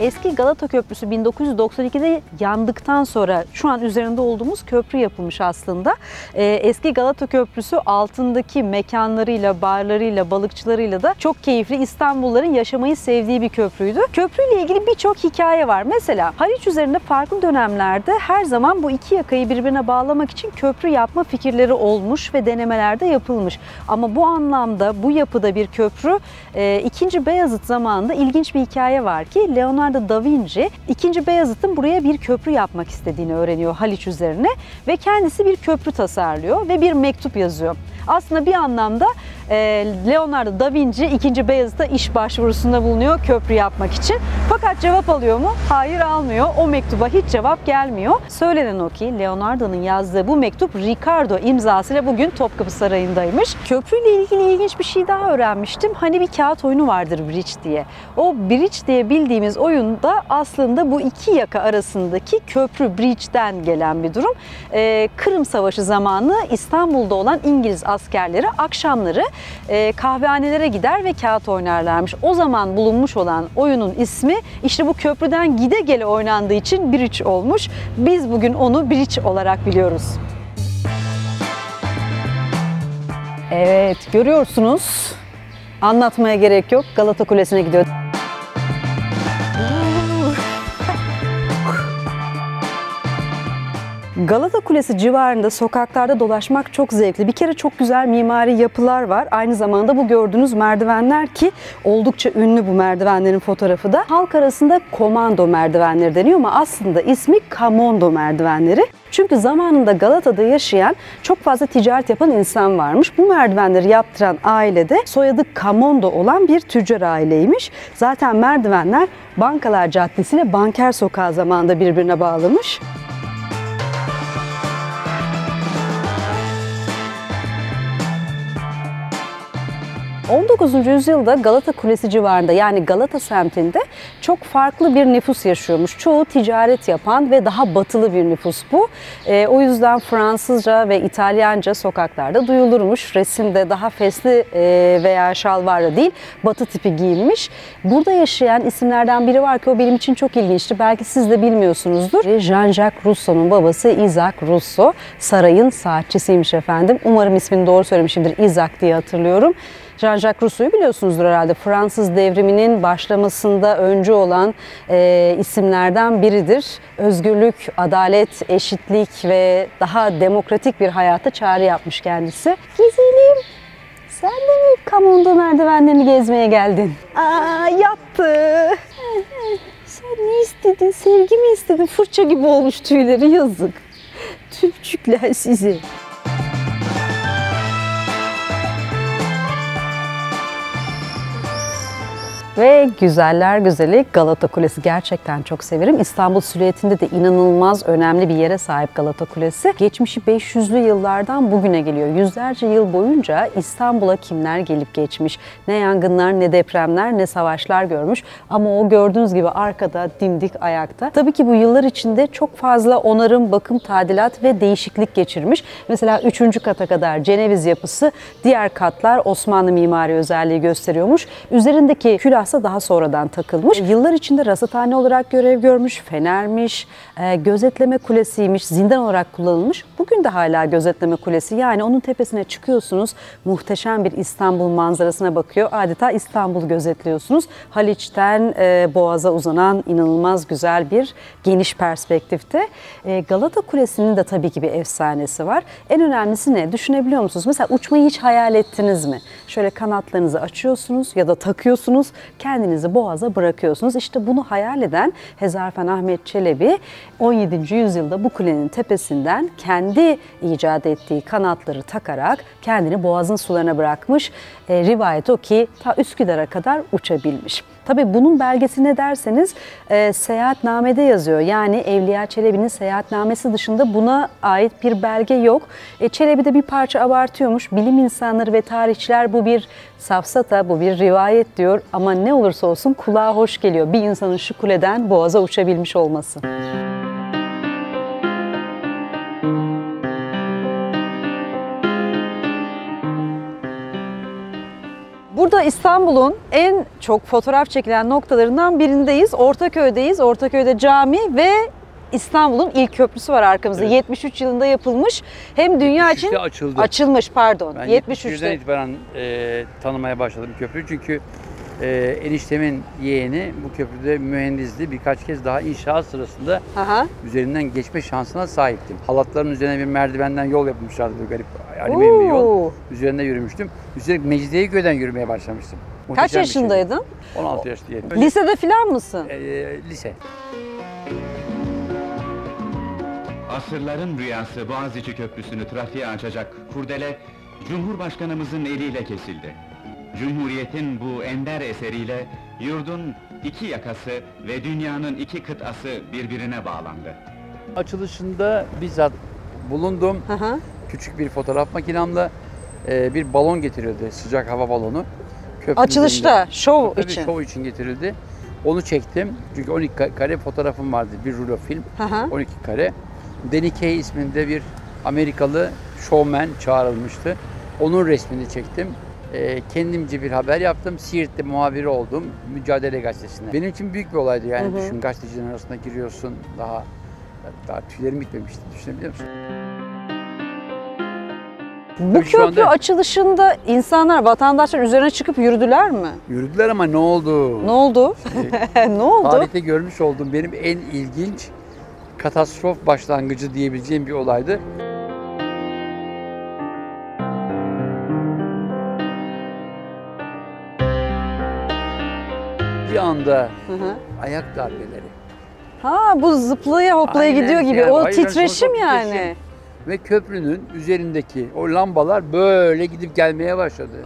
Eski Galata Köprüsü 1992'de yandıktan sonra şu an üzerinde olduğumuz köprü yapılmış aslında. Eski Galata Köprüsü altındaki mekanlarıyla, barlarıyla, balıkçılarıyla da çok keyifli, İstanbulluların yaşamayı sevdiği bir köprüydü. Köprüyle ilgili birçok hikaye var. Mesela Haliç üzerinde farklı dönemlerde her zaman bu iki yakayı birbirine bağlamak için köprü yapma fikirleri olmuş ve denemelerde yapılmış. Ama bu anlamda, bu yapıda bir köprü 2. Beyazıt zamanında ilginç bir hikaye var ki Leonardo da Vinci 2. Beyazıt'ın buraya bir köprü yapmak istediğini öğreniyor Haliç üzerine ve kendisi bir köprü tasarlıyor ve bir mektup yazıyor. Aslında bir anlamda Leonardo da Vinci 2. Beyazıt'a iş başvurusunda bulunuyor köprü yapmak için. Fakat cevap alıyor mu? Hayır, almıyor. O mektuba hiç cevap gelmiyor. Söylenen o ki Leonardo'nun yazdığı bu mektup Ricardo imzasıyla bugün Topkapı Sarayı'ndaymış. Köprüyle ilgili ilginç bir şey daha öğrenmiştim. Hani bir kağıt oyunu vardır Bridge diye. O Bridge diye bildiğimiz oyunda aslında bu iki yaka arasındaki köprü Bridge'den gelen bir durum. Kırım Savaşı zamanı İstanbul'da olan İngiliz askerleri akşamları kahvehanelere gider ve kağıt oynarlarmış. O zaman bulunmuş olan oyunun ismi işte bu köprüden gide gele oynandığı için Bridge olmuş. Biz bugün onu Bridge olarak biliyoruz. Evet, görüyorsunuz. Anlatmaya gerek yok. Galata Kulesi'ne gidiyor. Galata Kulesi civarında sokaklarda dolaşmak çok zevkli. Bir kere çok güzel mimari yapılar var. Aynı zamanda bu gördüğünüz merdivenler ki oldukça ünlü bu merdivenlerin fotoğrafı da. Halk arasında komando merdivenleri deniyor ama aslında ismi Kamondo merdivenleri. Çünkü zamanında Galata'da yaşayan çok fazla ticaret yapan insan varmış. Bu merdivenleri yaptıran ailede soyadı Kamondo olan bir tüccar aileymiş. Zaten merdivenler Bankalar Caddesi ile Banker Sokağı zamanında birbirine bağlamış. 19. yüzyılda Galata Kulesi civarında yani Galata semtinde çok farklı bir nüfus yaşıyormuş. Çoğu ticaret yapan ve daha batılı bir nüfus bu. O yüzden Fransızca ve İtalyanca sokaklarda duyulurmuş. Resimde daha fesli veya şalvarlı değil, batı tipi giyinmiş. Burada yaşayan isimlerden biri var ki o benim için çok ilginçti. Belki siz de bilmiyorsunuzdur. Jean-Jacques Rousseau'nun babası Isaac Rousseau. Sarayın saatçisiymiş efendim. Umarım ismini doğru söylemişimdir. Isaac diye hatırlıyorum. Jean-Jacques Rousseau'yu biliyorsunuzdur herhalde. Fransız devriminin başlamasında öncü olan isimlerden biridir. Özgürlük, adalet, eşitlik ve daha demokratik bir hayata çağrı yapmış kendisi. Güzelim, sen de mi Kamondo merdivenlerini gezmeye geldin? Aa, yaptı. Sen ne istedin? Sevgi mi istedin? Fırça gibi olmuş tüyleri, yazık. Tüpçükler sizi. Ve güzeller güzeli Galata Kulesi, gerçekten çok severim. İstanbul silüetinde de inanılmaz önemli bir yere sahip Galata Kulesi. Geçmişi 500'lü yıllardan bugüne geliyor. Yüzlerce yıl boyunca İstanbul'a kimler gelip geçmiş? Ne yangınlar, ne depremler, ne savaşlar görmüş. Ama o gördüğünüz gibi arkada dimdik ayakta. Tabii ki bu yıllar içinde çok fazla onarım, bakım, tadilat ve değişiklik geçirmiş. Mesela 3. kata kadar Ceneviz yapısı, diğer katlar Osmanlı mimari özelliği gösteriyormuş. Üzerindeki külah daha sonradan takılmış. Yıllar içinde rasathane olarak görev görmüş, fenermiş, gözetleme kulesiymiş, zindan olarak kullanılmış. Bugün de hala gözetleme kulesi. Yani onun tepesine çıkıyorsunuz, muhteşem bir İstanbul manzarasına bakıyor. Adeta İstanbul'u gözetliyorsunuz. Haliç'ten Boğaz'a uzanan inanılmaz güzel bir geniş perspektifte. Galata Kulesi'nin de tabii ki bir efsanesi var. En önemlisi ne? Düşünebiliyor musunuz? Mesela uçmayı hiç hayal ettiniz mi? Şöyle kanatlarınızı açıyorsunuz ya da takıyorsunuz, kendinizi boğaza bırakıyorsunuz. İşte bunu hayal eden Hezarfen Ahmet Çelebi 17. yüzyılda bu kulenin tepesinden kendi icat ettiği kanatları takarak kendini boğazın sularına bırakmış. Rivayet o ki ta Üsküdar'a kadar uçabilmiş. Tabii bunun belgesi ne derseniz seyahatnamede yazıyor. Yani Evliya Çelebi'nin seyahatnamesi dışında buna ait bir belge yok. Çelebi de bir parça abartıyormuş. Bilim insanları ve tarihçiler bu bir safsata, bu bir rivayet diyor. Ama ne olursa olsun kulağa hoş geliyor bir insanın şu kuleden boğaza uçabilmiş olması. burada İstanbul'un en çok fotoğraf çekilen noktalarından birindeyiz. Ortaköy'deyiz. Ortaköy'de cami ve İstanbul'un ilk köprüsü var arkamızda. Evet. 73 yılında yapılmış. Hem dünya için açılmış, pardon. Ben 73'ten itibaren tanımaya başladım köprüyü. Çünkü eniştemin yeğeni bu köprüde mühendisdi. Birkaç kez daha inşaat sırasında üzerinden geçme şansına sahiptim. Halatların üzerine bir merdivenden yol yapmışlardı, bir garip alüminyum bir yol. Üzerinde yürümüştüm. Üstelik Mecidiyeköy'den yürümeye başlamıştım. Kaç yaşındaydın? 16 yaşındayım. Lisede falan mısın? Lise. Asırların rüyası Boğaziçi Köprüsü'nü trafiğe açacak kurdele, Cumhurbaşkanımızın eliyle kesildi. Cumhuriyetin bu ender eseriyle yurdun iki yakası ve dünyanın iki kıtası birbirine bağlandı. Açılışında bizzat bulundum. Küçük bir fotoğraf makinemle bir balon getirildi, sıcak hava balonu. Açılışta, şov tabii için. Şov için getirildi. Onu çektim. Çünkü 12 kare fotoğrafım vardı, bir rulo film. 12 kare. Danny Kaye isminde bir Amerikalı showman çağrılmıştı. Onun resmini çektim. Kendimce bir haber yaptım. Siirt'te muhabiri oldum. Mücadele Gazetesi'nde. Benim için büyük bir olaydı yani. Düşün, gazetecilerin arasına giriyorsun. Daha tüylerim bitmemişti. Düşünebiliyor musun? Bu köprü açılışında insanlar, vatandaşlar üzerine çıkıp yürüdüler mi? Yürüdüler ama ne oldu? Ne oldu? Ne oldu? Tarihte görmüş olduğum benim en ilginç katastrof başlangıcı diyebileceğim bir olaydı. Bir anda ayak darbeleri. Bu zıplaya hoplaya gidiyor gibi. Yani, o titreşim yani. Titreşim. Ve köprünün üzerindeki o lambalar böyle gidip gelmeye başladı.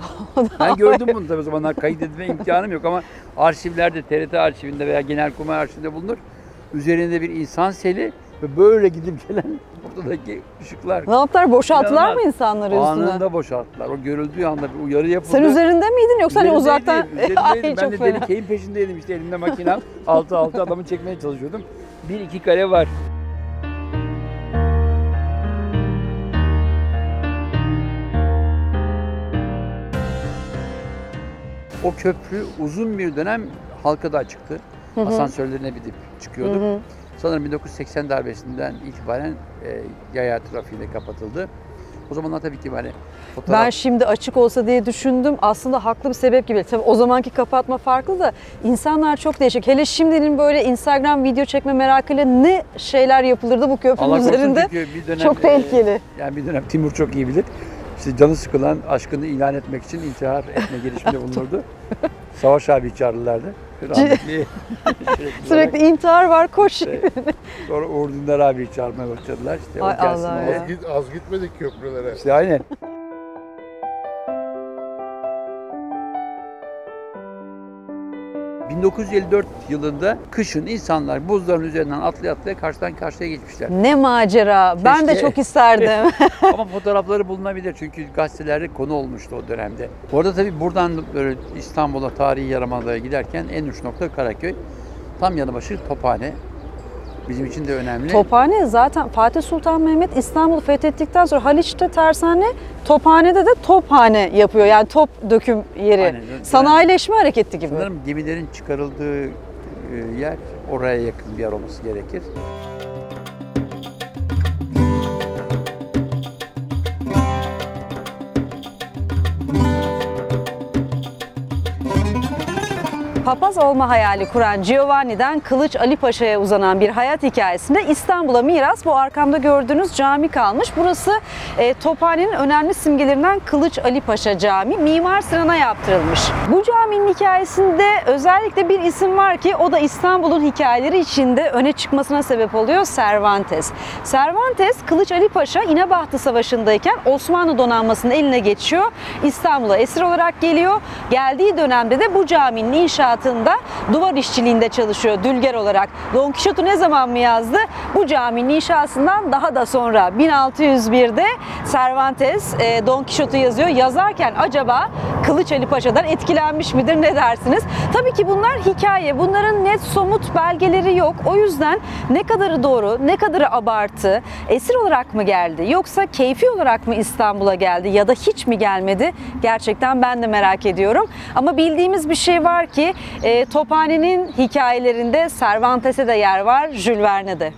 Ben gördüm bunu tabii, o zamanlar kaydetme imkanım yok ama arşivlerde, TRT arşivinde veya Genelkurmay arşivinde bulunur. Üzerinde bir insan seli ve böyle gidip gelen ortadaki ışıklar. Ne yaptılar? Boşalttılar mı insanları üstüne? Anında boşalttılar. O görüldüğü anda bir uyarı yapıldı. Sen üzerinde miydin yoksa hani uzaktan? Üzerindeydim. Ben de Danny Kaye'in peşindeydim, işte elimde makinem. altı adamı çekmeye çalışıyordum. 1-2 kare var. O köprü uzun bir dönem halka da açıktı. Asansörlerine binip çıkıyorduk. Sanırım 1980 darbesinden itibaren yaya trafiğine kapatıldı. O zamanlar tabii ki hani fotoğraf... Ben şimdi açık olsa diye düşündüm. Aslında haklı bir sebep gibi. Tabii o zamanki kapatma farklı da insanlar çok değişik. Hele şimdinin böyle Instagram video çekme merakıyla ne şeyler yapılırdı bu köprünün üzerinde. Bir dönem, çok tehlikeli. Yani bir dönem Timur çok iyi bilir. İşte canı sıkılan aşkını ilan etmek için intihar etme girişiminde bulunurdu. Savaş abi çağırırlardı. Sürekli intihar var, koş. Sonra Uğur Dündar abi çağırmaya başladılar. İşte Ay o gelsin Allah diye. Az gitmedik köprülere. İşte aynen. ...1954 yılında kışın insanlar buzların üzerinden atlaya atlaya karşıdan karşıya geçmişler. Ne macera. Ben de çok isterdim. Ama fotoğrafları bulunabilir çünkü gazetelerde konu olmuştu o dönemde. Bu arada tabii buradan böyle İstanbul'a, tarihi Yarımada'ya giderken en uç nokta Karaköy. Tam yanı başı Tophane. Bizim için de önemli. Tophane zaten Fatih Sultan Mehmet İstanbul'u fethettikten sonra Haliç'te tersane, Tophane'de de tophane yapıyor. Yani top döküm yeri. Aynen. Sanayileşme hareketi gibi. Sanırım gemilerin çıkarıldığı yer oraya yakın bir yer olması gerekir. Papaz olma hayali kuran Giovanni'den Kılıç Ali Paşa'ya uzanan bir hayat hikayesinde İstanbul'a miras bu arkamda gördüğünüz cami kalmış. Burası Tophane'nin önemli simgelerinden Kılıç Ali Paşa Camii. Mimar Sinan'a yaptırılmış. Bu caminin hikayesinde özellikle bir isim var ki o da İstanbul'un hikayeleri içinde öne çıkmasına sebep oluyor: Cervantes. Cervantes, Kılıç Ali Paşa İnebahtı Savaşı'ndayken Osmanlı donanmasının eline geçiyor. İstanbul'a esir olarak geliyor. Geldiği dönemde de bu caminin inşaatı altında duvar işçiliğinde çalışıyor dülger olarak. Don Quixote'u ne zaman mı yazdı? Bu caminin inşasından daha da sonra 1601'de Cervantes Don Quixote'u yazıyor. Yazarken acaba Kılıç Ali Paşa'dan etkilenmiş midir, ne dersiniz? Tabii ki bunlar hikaye. Bunların net somut belgeleri yok. O yüzden ne kadarı doğru, ne kadarı abartı, esir olarak mı geldi yoksa keyfi olarak mı İstanbul'a geldi ya da hiç mi gelmedi? Gerçekten ben de merak ediyorum. Ama bildiğimiz bir şey var ki Tophane'nin hikayelerinde Cervantes'e de yer var, Jules Verne'de.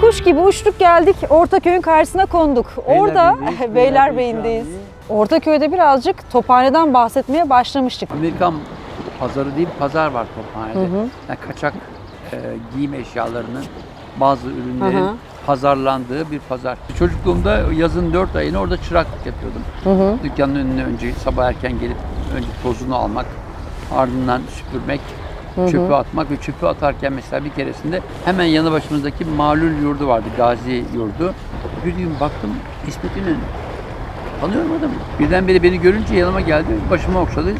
Kuş gibi uçtuk geldik, Ortaköy'ün karşısına konduk. Orada Beylerbeyi'ndeyiz. Ortaköy'de birazcık Tophane'den bahsetmeye başlamıştık. Amerikan pazarı değil, pazar var Tophane'de. Yani kaçak giyim eşyalarının, bazı ürünlerin pazarlandığı bir pazar. Çocukluğumda yazın 4 ayını orada çıraklık yapıyordum. Dükkanın önüne önce sabah erken gelip önce tozunu almak, ardından süpürmek, çöpü atmak ve çöpü atarken mesela bir keresinde hemen yanı başımızdaki malul yurdu vardı, Gazi yurdu. Bir gün baktım İsmet İnönü. Tanıyorum adamı. Birdenbire beni görünce yanıma geldi, başıma okşadı.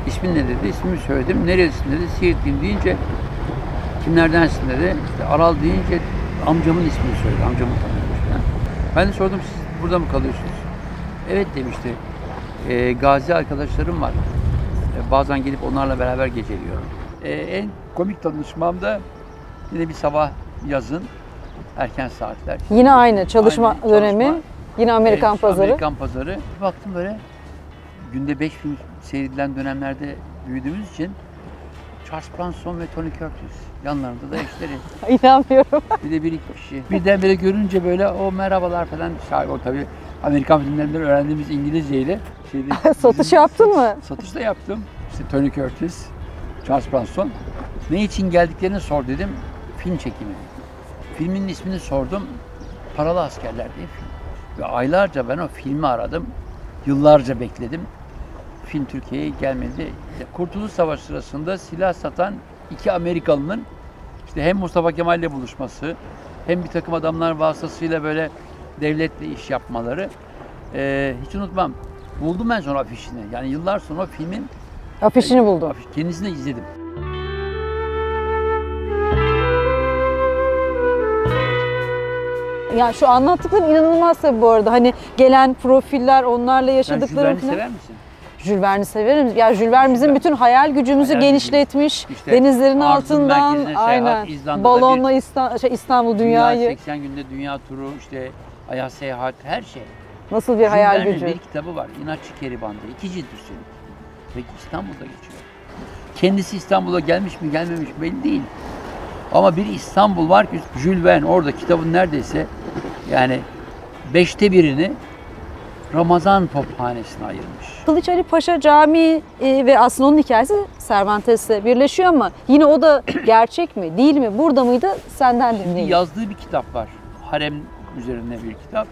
İsmin ne dedi, ismimi söyledim. Nerelisin dedi, Siirtliyim deyince kimlerdensin dedi. İşte Aral deyince amcamın ismini söyledi, amcamı tanıyormuş falan. Ben de sordum, siz burada mı kalıyorsunuz? Evet demişti. Gazi arkadaşlarım var. Bazen gelip onlarla beraber geceliyorum. En komik tanışmam da yine bir sabah yazın, erken saatler. Yine aynı çalışma dönemi, yine Amerikan pazarı. Amerikan pazarı. Bir baktım böyle, günde 5 film seyredilen dönemlerde büyüdüğümüz için Charles Bronson ve Tony Curtis. Yanlarında da eşleri. İnanmıyorum. Bir de bir iki kişi. Birdenbire görünce böyle o merhabalar falan. O tabii Amerikan filmlerinden öğrendiğimiz İngilizceyle. Satış yaptın mı? Satış da yaptım. İşte Tony Curtis, Charles Bronson. Ne için geldiklerini sor dedim. Film çekimi. Filmin ismini sordum. Paralı Askerler diye film. Ve aylarca ben o filmi aradım. Yıllarca bekledim. Film Türkiye'ye gelmedi. Kurtuluş Savaşı sırasında silah satan iki Amerikalının işte hem Mustafa Kemal'le buluşması hem bir takım adamlar vasıtasıyla böyle devletle iş yapmaları. Hiç unutmam. Buldum ben sonra afişini. Yani yıllar sonra filmin afişini buldum. Kendisini izledim. Ya şu anlattıklarım inanılmaz tabii bu arada. Hani gelen profiller, onlarla yaşadıklarım Sen Jules Verne'i sever misin? Jules Verne'i severim. Ya Jules Verne bizim bütün hayal gücümüzü genişletmiş. İşte denizlerin altından aynen balonla İstanbul dünyayı. 80 günde dünya turu, işte Ay'a seyahat, her şey. Nasıl bir hayal Jules gücü. Bir kitabı var. İnatçı Keriban'da. 2 cilt üstelik. Peki İstanbul'da geçiyor. Kendisi İstanbul'a gelmiş mi gelmemiş mi belli değil. Ama bir İstanbul var ki Jules Verne orada kitabın neredeyse yani 5'te 1'ini Ramazan Tophanesi'ne ayırmış. Kılıç Ali Paşa Camii ve aslında onun hikayesi Cervantes'le birleşiyor ama yine o da gerçek mi değil mi, burada mıydı, senden dinleyelim. Yazdığı bir kitap var. Harem üzerine bir kitap.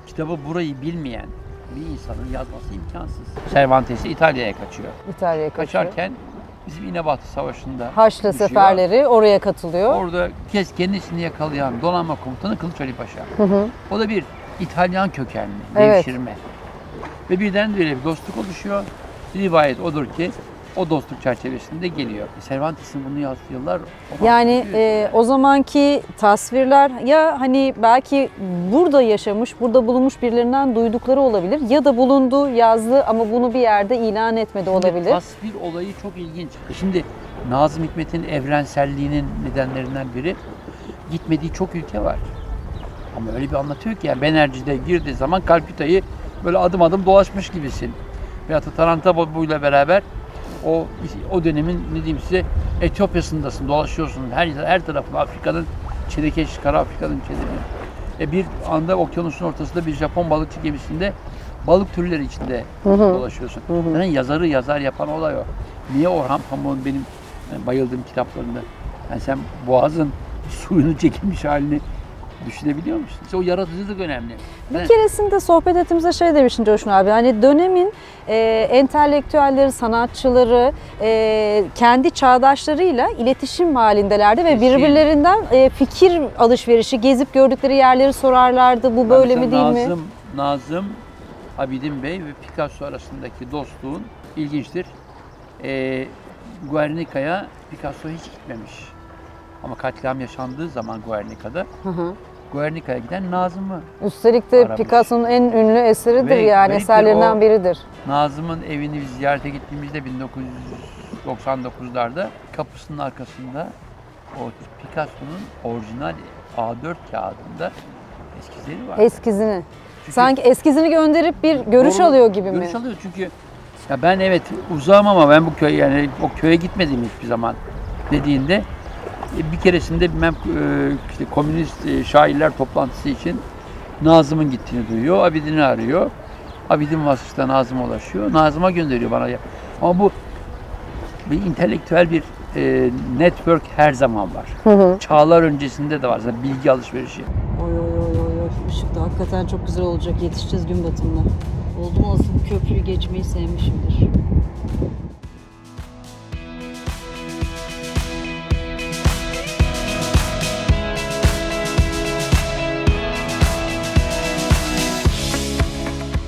Kitabı burayı bilmeyen bir insanın yazması imkansız. Cervantes İtalya'ya kaçıyor. İtalya'ya kaçıyor. Kaçarken bizim İnebatu Savaşı'nda Haçlı düşüyor. seferleri oraya katılıyor. Orada kendisini yakalayan donanma komutanı Kılıç Ali Paşa. O da bir İtalyan kökenli, devşirme. Ve birdenbire bir dostluk oluşuyor. Rivayet odur ki o dostluk çerçevesinde geliyor. Cervantes'in bunu yazdığı yıllar... Yani o zamanki tasvirler ya hani belki burada yaşamış, burada bulunmuş birilerinden duydukları olabilir ya da bulundu, yazdı ama bunu bir yerde ilan etmedi olabilir. Tasvir olayı çok ilginç. Şimdi Nazım Hikmet'in evrenselliğinin nedenlerinden biri gitmediği çok ülke var. Ama öyle bir anlatıyor ki yani Benerci'de girdiği zaman Kalküta'yı böyle adım adım dolaşmış gibisin. Veyahut da Tarantabo'yla beraber o dönemin ne diyeyim size Etiyopya'sındasın, dolaşıyorsun her tarafında Afrika'nın çilekeş, Kara Afrika'nın çilekeş. Bir anda okyanusun ortasında bir Japon balıkçı gemisinde balık türleri içinde dolaşıyorsun. Yani yazar yapan olay o. Niye Orhan Pamuk'un benim bayıldığım kitaplarında yani sen Boğaz'ın suyunu çekilmiş halini Düşünebiliyor musun? İşte o yaratıcılık önemli. Bir keresinde sohbet ettiğimizde şey demiştin Coşkun abi, hani dönemin entelektüelleri, sanatçıları kendi çağdaşlarıyla iletişim halindelerdi ve birbirlerinden fikir alışverişi, gezip gördükleri yerleri sorarlardı. Bu böyle mi değil mi? Nazım, Abidin Bey ve Picasso arasındaki dostluğun ilginçtir. Guernica'ya Picasso hiç gitmemiş. Ama katliam yaşandığı zaman Guernica'da Guernica'ya giden Nazım'ı üstelik de Picasso'nun en ünlü eseridir, yani eserlerinden biridir. Nazım'ın evini ziyarete gittiğimizde 1999'larda kapısının arkasında o Picasso'nun orijinal A4 kağıdında eskizleri var. Eskizini. Çünkü sanki eskizini gönderip bir görüş alıyor gibi mi? Görüş alıyor çünkü ya ben evet uzağım ama ben bu köy, yani o köye gitmedim hiçbir zaman dediğinde bir keresinde bilmem işte komünist şairler toplantısı için Nazım'ın gittiğini duyuyor. Abidin'i arıyor. Abidin vasıtasıyla Nazım'a ulaşıyor. Nazım'a gönderiyor bana. Ama bu bir entelektüel bir network her zaman var. Çağlar öncesinde de var. Zaten bilgi alışverişi. Oy. Işık da hakikaten çok güzel olacak. Yetişeceğiz gün batımına. Oldum olası bu köprüyü geçmeyi sevmişimdir.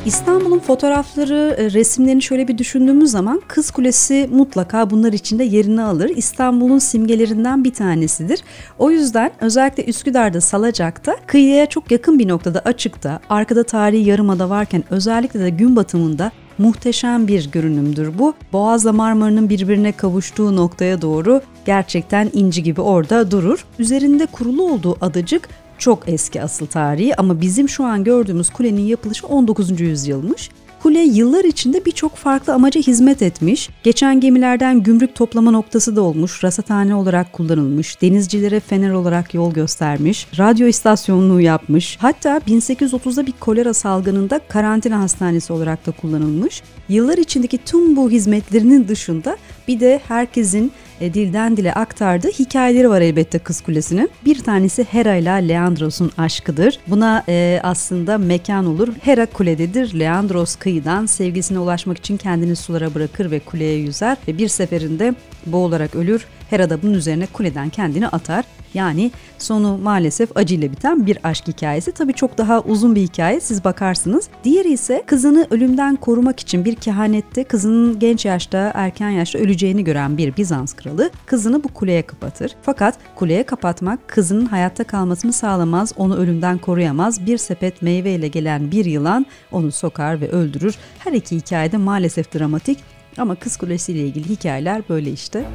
İstanbul'un fotoğrafları, resimlerini şöyle bir düşündüğümüz zaman Kız Kulesi mutlaka bunlar içinde yerini alır. İstanbul'un simgelerinden bir tanesidir. O yüzden özellikle Üsküdar'da, Salacak'ta, kıyıya çok yakın bir noktada açıkta, arkada tarihi yarımada varken özellikle de gün batımında muhteşem bir görünümdür bu. Boğaz'la Marmara'nın birbirine kavuştuğu noktaya doğru gerçekten inci gibi orada durur. Üzerinde kurulu olduğu adacık çok eski asıl tarihi ama bizim şu an gördüğümüz kulenin yapılışı 19. yüzyılmış. Kule yıllar içinde birçok farklı amaca hizmet etmiş. Geçen gemilerden gümrük toplama noktası da olmuş, rasathane olarak kullanılmış, denizcilere fener olarak yol göstermiş, radyo istasyonluğu yapmış. Hatta 1830'da bir kolera salgınında karantina hastanesi olarak da kullanılmış. Yıllar içindeki tüm bu hizmetlerinin dışında bir de herkesin dilden dile aktardığı hikayeleri var elbette Kız Kulesi'nin. Bir tanesi Hera ile Leandros'un aşkıdır. Buna aslında mekan olur. Hera kulededir. Leandros kıyıdan sevgisine ulaşmak için kendini sulara bırakır ve kuleye yüzer ve bir seferinde boğularak ölür. Hera da bunun üzerine kuleden kendini atar. Yani sonu maalesef acıyla biten bir aşk hikayesi. Tabii çok daha uzun bir hikaye, siz bakarsınız. Diğeri ise kızını ölümden korumak için bir kehanette kızının genç yaşta, erken yaşta öleceğini gören bir Bizans kralı kızını bu kuleye kapatır. Fakat kuleye kapatmak kızının hayatta kalmasını sağlamaz, onu ölümden koruyamaz. Bir sepet meyveyle gelen bir yılan onu sokar ve öldürür. Her iki hikayede maalesef dramatik ama Kız Kulesi ile ilgili hikayeler böyle işte.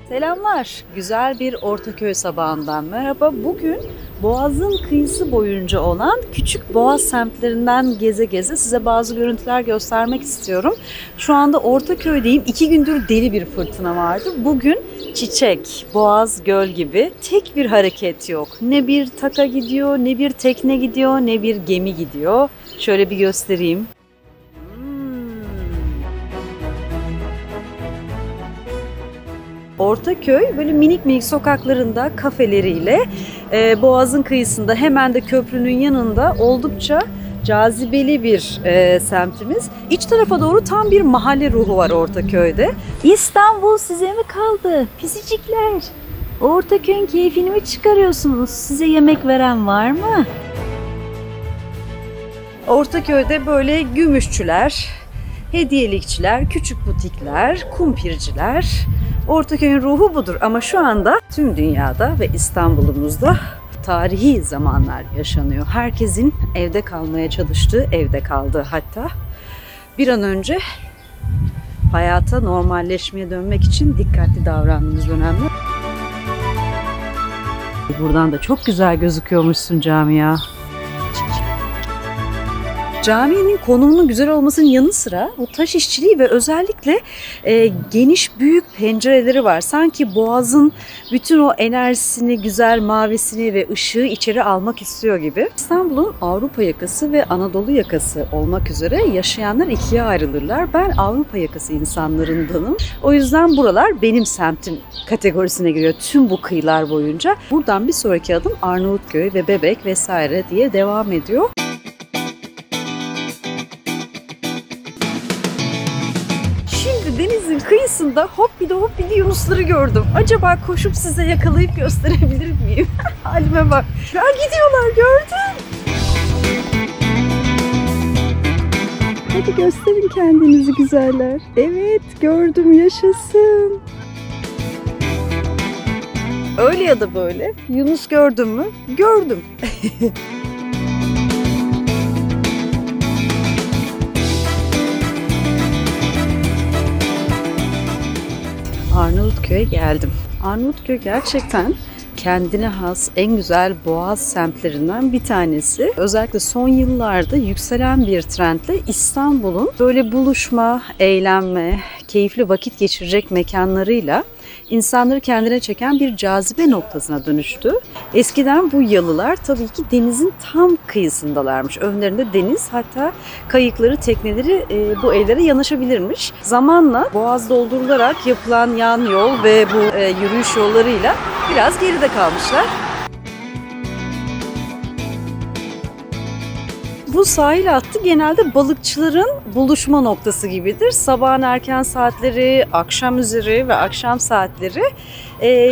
Selamlar. Güzel bir Ortaköy sabahından merhaba. Bugün Boğaz'ın kıyısı boyunca olan küçük Boğaz semtlerinden geze geze size bazı görüntüler göstermek istiyorum. Şu anda Ortaköy'deyim. 2 gündür deli bir fırtına vardı. Bugün çiçek, boğaz, göl gibi tek bir hareket yok. Ne bir taka gidiyor, ne bir tekne gidiyor, ne bir gemi gidiyor. Şöyle bir göstereyim. Ortaköy böyle minik minik sokaklarında kafeleriyle Boğaz'ın kıyısında hemen de köprünün yanında oldukça cazibeli bir semtimiz. İç tarafa doğru tam bir mahalle ruhu var Ortaköy'de. İstanbul size mi kaldı pisicikler? Ortaköy'ün keyfini mi çıkarıyorsunuz? Size yemek veren var mı? Ortaköy'de böyle gümüşçüler, hediyelikçiler, küçük butikler, kumpirciler. Ortaköy'ün ruhu budur ama şu anda tüm dünyada ve İstanbul'umuzda tarihi zamanlar yaşanıyor. Herkesin evde kalmaya çalıştığı evde kaldı hatta. Bir an önce hayata normalleşmeye dönmek için dikkatli davrandığımız önemli. Buradan da çok güzel gözüküyormuşsun camia. Caminin konumunun güzel olmasının yanı sıra bu taş işçiliği ve özellikle geniş büyük pencereleri var. Sanki Boğaz'ın bütün o enerjisini, güzel mavisini ve ışığı içeri almak istiyor gibi. İstanbul'un Avrupa yakası ve Anadolu yakası olmak üzere yaşayanlar ikiye ayrılırlar. Ben Avrupa yakası insanlarındanım. O yüzden buralar benim semtim kategorisine giriyor tüm bu kıyılar boyunca. Buradan bir sonraki adım Arnavutköy ve Bebek vesaire diye devam ediyor. Denizin kıyısında hoppidi yunusları gördüm. Acaba koşup size yakalayıp gösterebilir miyim? Halime bak. Ya gidiyorlar, gördün. Hadi gösterin kendinizi güzeller. Evet, gördüm, yaşasın. Öyle ya da böyle. Yunus gördün mü? Gördüm. Arnavutköy'e geldim. Arnavutköy gerçekten kendine has en güzel boğaz semtlerinden bir tanesi. Özellikle son yıllarda yükselen bir trendle İstanbul'un böyle buluşma, eğlenme, keyifli vakit geçirecek mekanlarıyla insanları kendine çeken bir cazibe noktasına dönüştü. Eskiden bu yalılar tabii ki denizin tam kıyısındalarmış. Önlerinde deniz, hatta kayıkları, tekneleri bu evlere yanaşabilirmiş. Zamanla boğaz doldurularak yapılan yan yol ve bu yürüyüş yollarıyla biraz geride kalmışlar. Bu sahil hattı genelde balıkçıların buluşma noktası gibidir. Sabahın erken saatleri, akşam üzeri ve akşam saatleri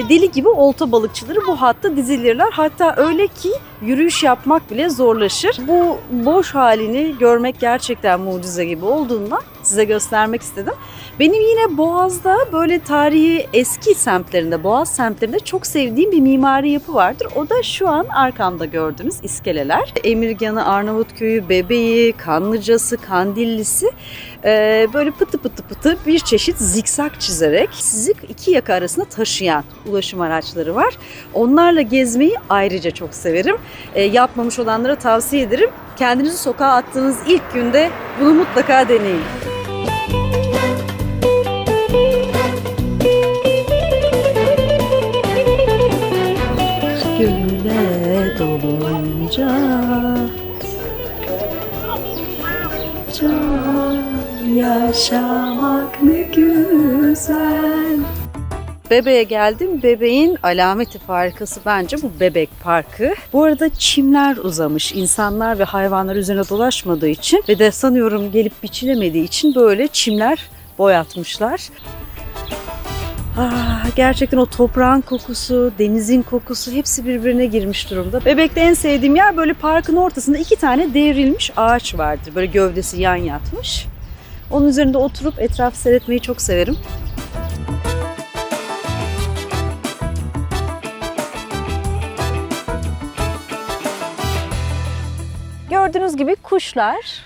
deli gibi olta balıkçıları bu hatta dizilirler. Hatta öyle ki yürüyüş yapmak bile zorlaşır. Bu boş halini görmek gerçekten mucize gibi olduğundan size göstermek istedim. Benim yine Boğaz'da böyle tarihi eski semtlerinde, Boğaz semtlerinde çok sevdiğim bir mimari yapı vardır. O da şu an arkamda gördüğünüz iskeleler. Emirgan'ı, Arnavutköy'ü, Bebeği, Kanlıca'sı, Kandilli'si böyle pıtı pıtı bir çeşit zikzak çizerek sizi iki yaka arasında taşıyan ulaşım araçları var. Onlarla gezmeyi ayrıca çok severim. Yapmamış olanlara tavsiye ederim. Kendinizi sokağa attığınız ilk günde bunu mutlaka deneyin. Gülle dolunca can yaşamak ne güzel. Bebeğe geldim. Bebeğin alameti farikası bence bu Bebek Parkı. Bu arada çimler uzamış. İnsanlar ve hayvanlar üzerine dolaşmadığı için ve de sanıyorum gelip biçilemediği için böyle çimler boyatmışlar. Gerçekten o toprağın kokusu, denizin kokusu hepsi birbirine girmiş durumda. Bebek'te en sevdiğim yer böyle parkın ortasında 2 tane devrilmiş ağaç vardır. Böyle gövdesi yan yatmış. Onun üzerinde oturup etrafı seyretmeyi çok severim. Gördüğünüz gibi kuşlar,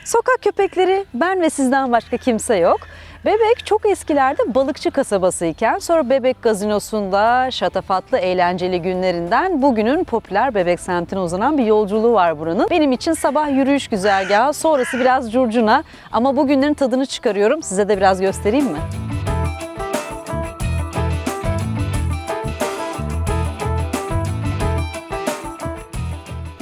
sokak köpekleri, ben ve sizden başka kimse yok. Bebek çok eskilerde balıkçı kasabasıyken sonra Bebek Gazinosu'nda şatafatlı eğlenceli günlerinden bugünün popüler Bebek semtine uzanan bir yolculuğu var buranın. Benim için sabah yürüyüş güzergahı, sonrası biraz curcuna ama bugünlerin tadını çıkarıyorum. Size de biraz göstereyim mi?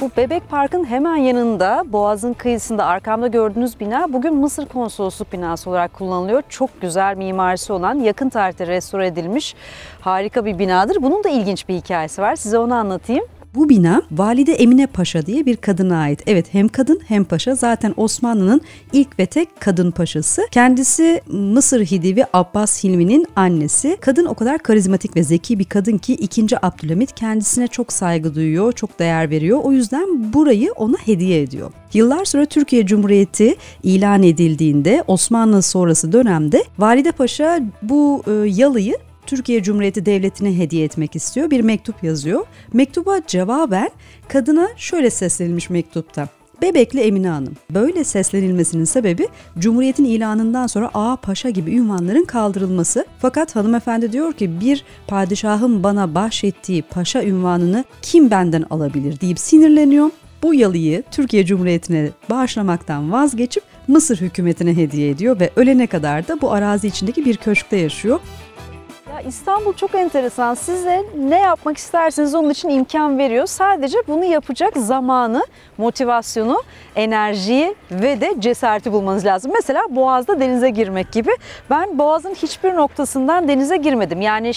Bu Bebek Park'ın hemen yanında, Boğaz'ın kıyısında arkamda gördüğünüz bina bugün Mısır Konsolosluk binası olarak kullanılıyor. Çok güzel mimarisi olan, yakın tarihte restore edilmiş harika bir binadır. Bunun da ilginç bir hikayesi var. Size onu anlatayım. Bu bina Valide Emine Paşa diye bir kadına ait. Evet, hem kadın hem paşa. Zaten Osmanlı'nın ilk ve tek kadın paşası. Kendisi Mısır Hidivi Abbas Hilmi'nin annesi. Kadın o kadar karizmatik ve zeki bir kadın ki 2. Abdülhamit kendisine çok saygı duyuyor, çok değer veriyor. O yüzden burayı ona hediye ediyor. Yıllar sonra Türkiye Cumhuriyeti ilan edildiğinde Osmanlı sonrası dönemde Valide Paşa bu yalıyı Türkiye Cumhuriyeti Devleti'ne hediye etmek istiyor. Bir mektup yazıyor. Mektuba cevaben kadına şöyle seslenilmiş mektupta. Bebekli Emine Hanım. Böyle seslenilmesinin sebebi Cumhuriyet'in ilanından sonra ağa, paşa gibi ünvanların kaldırılması. Fakat hanımefendi diyor ki bir padişahın bana bahşettiği paşa ünvanını kim benden alabilir deyip sinirleniyor. bu yalıyı Türkiye Cumhuriyeti'ne bağışlamaktan vazgeçip Mısır hükümetine hediye ediyor ve ölene kadar da bu arazi içindeki bir köşkte yaşıyor. Ya İstanbul çok enteresan. Size ne yapmak isterseniz onun için imkan veriyor. Sadece bunu yapacak zamanı, motivasyonu, enerjiyi ve de cesareti bulmanız lazım. Mesela Boğaz'da denize girmek gibi. Ben Boğaz'ın hiçbir noktasından denize girmedim. Yani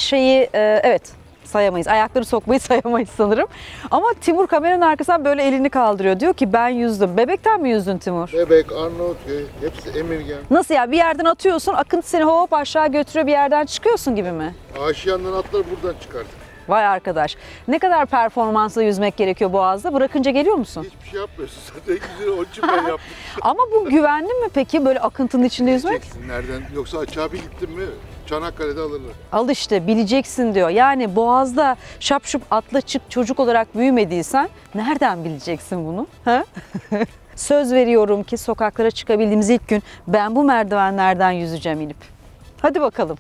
evet sayamayız. Ayakları sokmayı sayamayız sanırım. Ama Timur kameranın arkasından böyle elini kaldırıyor. Diyor ki ben yüzdüm. Bebekten mi yüzdün Timur? Bebek, Arnavutköy, hepsi Emirgan. Nasıl ya? Bir yerden atıyorsun, akıntı seni hop aşağı götürüyor, bir yerden çıkıyorsun gibi mi? Aşiyandan atlar buradan çıkardık. Vay arkadaş. Ne kadar performansla yüzmek gerekiyor Boğaz'da? Bırakınca geliyor musun? Hiçbir şey yapmıyorsun. Zaten güzel onun için ben yaptım. Ama bu güvenli mi peki böyle akıntının içinde yüzmek? Bileceksin nereden? Yoksa açığa bir gittin mi Çanakkale'de alırlar. Al işte bileceksin diyor. Yani Boğaz'da şap şup atla çık çocuk olarak büyümediysen nereden bileceksin bunu? Ha? Söz veriyorum ki sokaklara çıkabildiğimiz ilk gün ben bu merdivenlerden yüzeceğim inip. Hadi bakalım.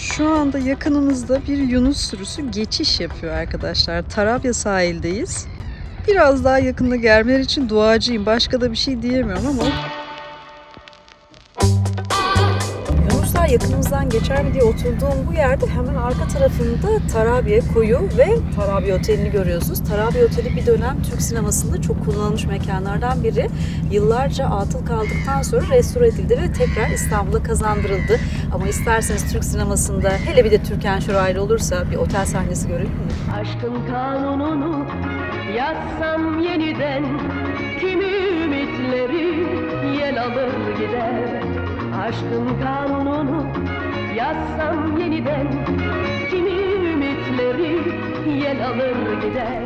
Şu anda yakınımızda bir yunus sürüsü geçiş yapıyor arkadaşlar. Tarabya sahildeyiz. Biraz daha yakında gelmeleri için duacıyım. Başka da bir şey diyemiyorum ama... Yunuslar yakınımızdan geçer mi diye oturduğum bu yerde hemen arka tarafında Tarabya koyu ve Tarabya Oteli'ni görüyorsunuz. Tarabya Oteli bir dönem Türk sinemasında çok kullanılmış mekanlardan biri. Yıllarca atıl kaldıktan sonra restore edildi ve tekrar İstanbul'a kazandırıldı. Ama isterseniz Türk sinemasında hele bir de Türkan Şoray olursa bir otel sahnesi görelim mi? Aşkın kanununu yazsam yeniden, kimi ümitleri yel alır gider. Aşkın kanununu yazsam yeniden, kimi ümitleri yel alır gider.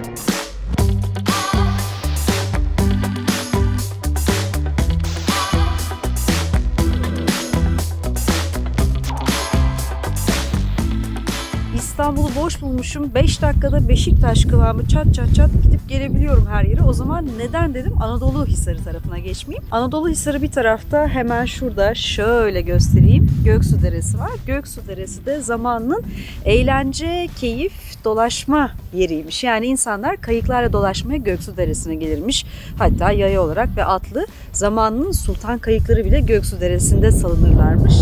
İstanbul'u boş bulmuşum. 5 dakikada Beşiktaş kıvamı çat çat çat gidip gelebiliyorum her yere. O zaman neden dedim Anadolu Hisarı tarafına geçmeyeyim. Anadolu Hisarı bir tarafta, hemen şurada şöyle göstereyim. Göksu Deresi var. Göksu Deresi de zamanının eğlence, keyif, dolaşma yeriymiş. Yani insanlar kayıklarla dolaşmaya Göksu Deresi'ne gelirmiş. Hatta yaya olarak ve atlı zamanının sultan kayıkları bile Göksu Deresi'nde salınırlarmış.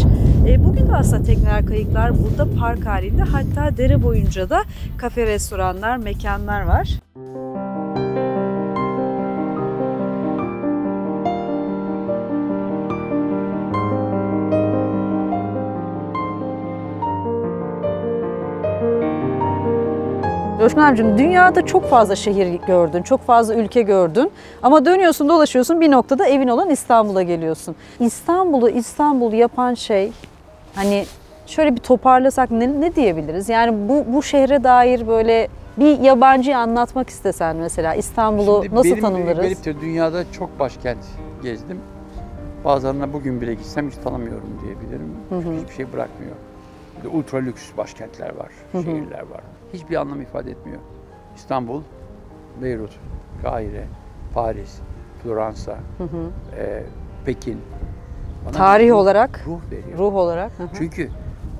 Bugün de aslında tekneler, kayıklar burada park halinde. Hatta dere boyunca da kafe, restoranlar, mekanlar var. Coşkun abicim, dünyada çok fazla şehir gördün, çok fazla ülke gördün ama dönüyorsun dolaşıyorsun bir noktada evin olan İstanbul'a geliyorsun. İstanbul'u İstanbul yapan şey, hani şöyle bir toparlasak ne diyebiliriz? Yani bu şehre dair böyle bir yabancıyı anlatmak istesen mesela İstanbul'u nasıl tanımlarız? Benim dünyada çok başkent gezdim. Bazılarına bugün bile gitsem hiç tanımıyorum diyebilirim. Hiçbir şey bırakmıyor. Böyle ultra lüks başkentler var, şehirler var. Hiçbir anlam ifade etmiyor. İstanbul, Beyrut, Kahire, Paris, Floransa, Pekin. Tarih olarak, ruh veriyor. Ruh olarak. Çünkü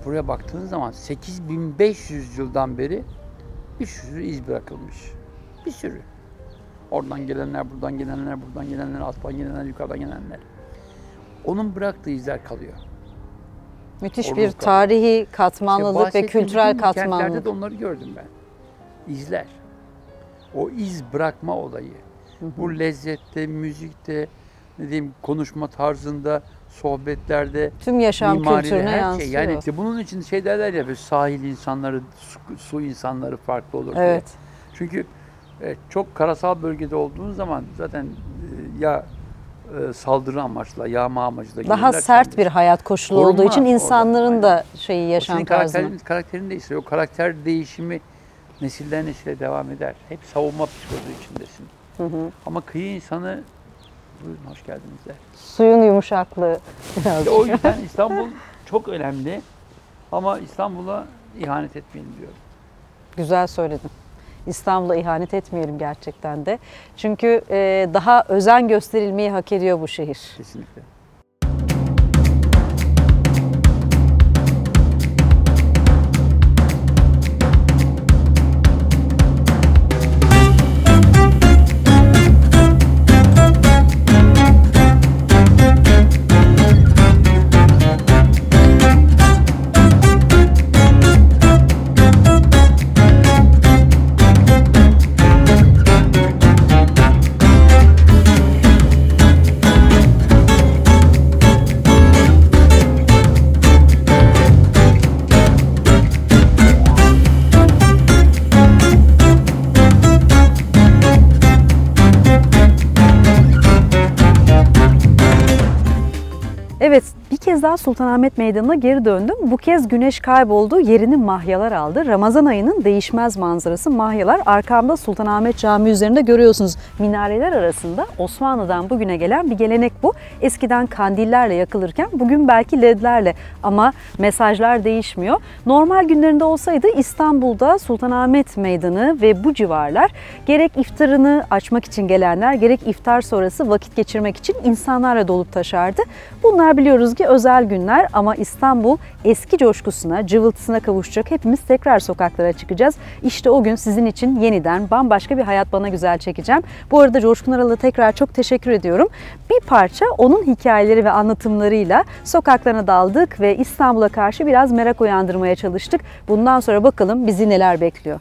buraya baktığınız zaman 8500 yıldan beri bir sürü iz bırakılmış. Bir sürü. Oradan gelenler, buradan gelenler, buradan gelenler, alttan gelenler, yukarıdan gelenler. Onun bıraktığı izler kalıyor. Müthiş Orada bir tarihi katmanlılık ve kültürel katmanlılık. Kentlerde de onları gördüm ben. İzler. O iz bırakma olayı. Bu lezzette, müzikte, ne diyeyim, konuşma tarzında, sohbetlerde, tüm yaşam kültürüne her yansıyor. şey. Yani işte bunun için şey derler ya, böyle sahil insanları, su insanları farklı olur Evet. diye. Çünkü çok karasal bölgede olduğunuz zaman zaten ya saldırı amaçlı, yağma amacıyla daha sert bir hayat koşulu olduğu için insanların da yaşam tarzını. Karakterin değişir. O karakter değişimi nesilden nesile devam eder. Hep savunma psikoloji içindesin. Ama kıyı insanı, buyurun hoş geldiniz de. Suyun yumuşaklığı. O yüzden İstanbul çok önemli. Ama İstanbul'a ihanet etmeyin diyorum. Güzel söyledin. İstanbul'a ihanet etmeyelim gerçekten de. Çünkü daha özen gösterilmeyi hak ediyor bu şehir. Kesinlikle. daha Sultanahmet Meydanı'na geri döndüm. Bu kez güneş kayboldu, yerini mahyalar aldı. Ramazan ayının değişmez manzarası mahyalar. Arkamda Sultanahmet Camii üzerinde görüyorsunuz. Minareler arasında Osmanlı'dan bugüne gelen bir gelenek bu. Eskiden kandillerle yakılırken bugün belki ledlerle, ama mesajlar değişmiyor. Normal günlerinde olsaydı İstanbul'da Sultanahmet Meydanı ve bu civarlar gerek iftarını açmak için gelenler, gerek iftar sonrası vakit geçirmek için insanlarla dolup taşardı. Bunlar biliyoruz ki özel günler, ama İstanbul eski coşkusuna, cıvıltısına kavuşacak. Hepimiz tekrar sokaklara çıkacağız. İşte o gün sizin için yeniden bambaşka bir Hayat Bana Güzel çekeceğim. Bu arada Coşkun Aral'a tekrar çok teşekkür ediyorum. Bir parça onun hikayeleri ve anlatımlarıyla sokaklarına daldık ve İstanbul'a karşı biraz merak uyandırmaya çalıştık. Bundan sonra bakalım bizi neler bekliyor.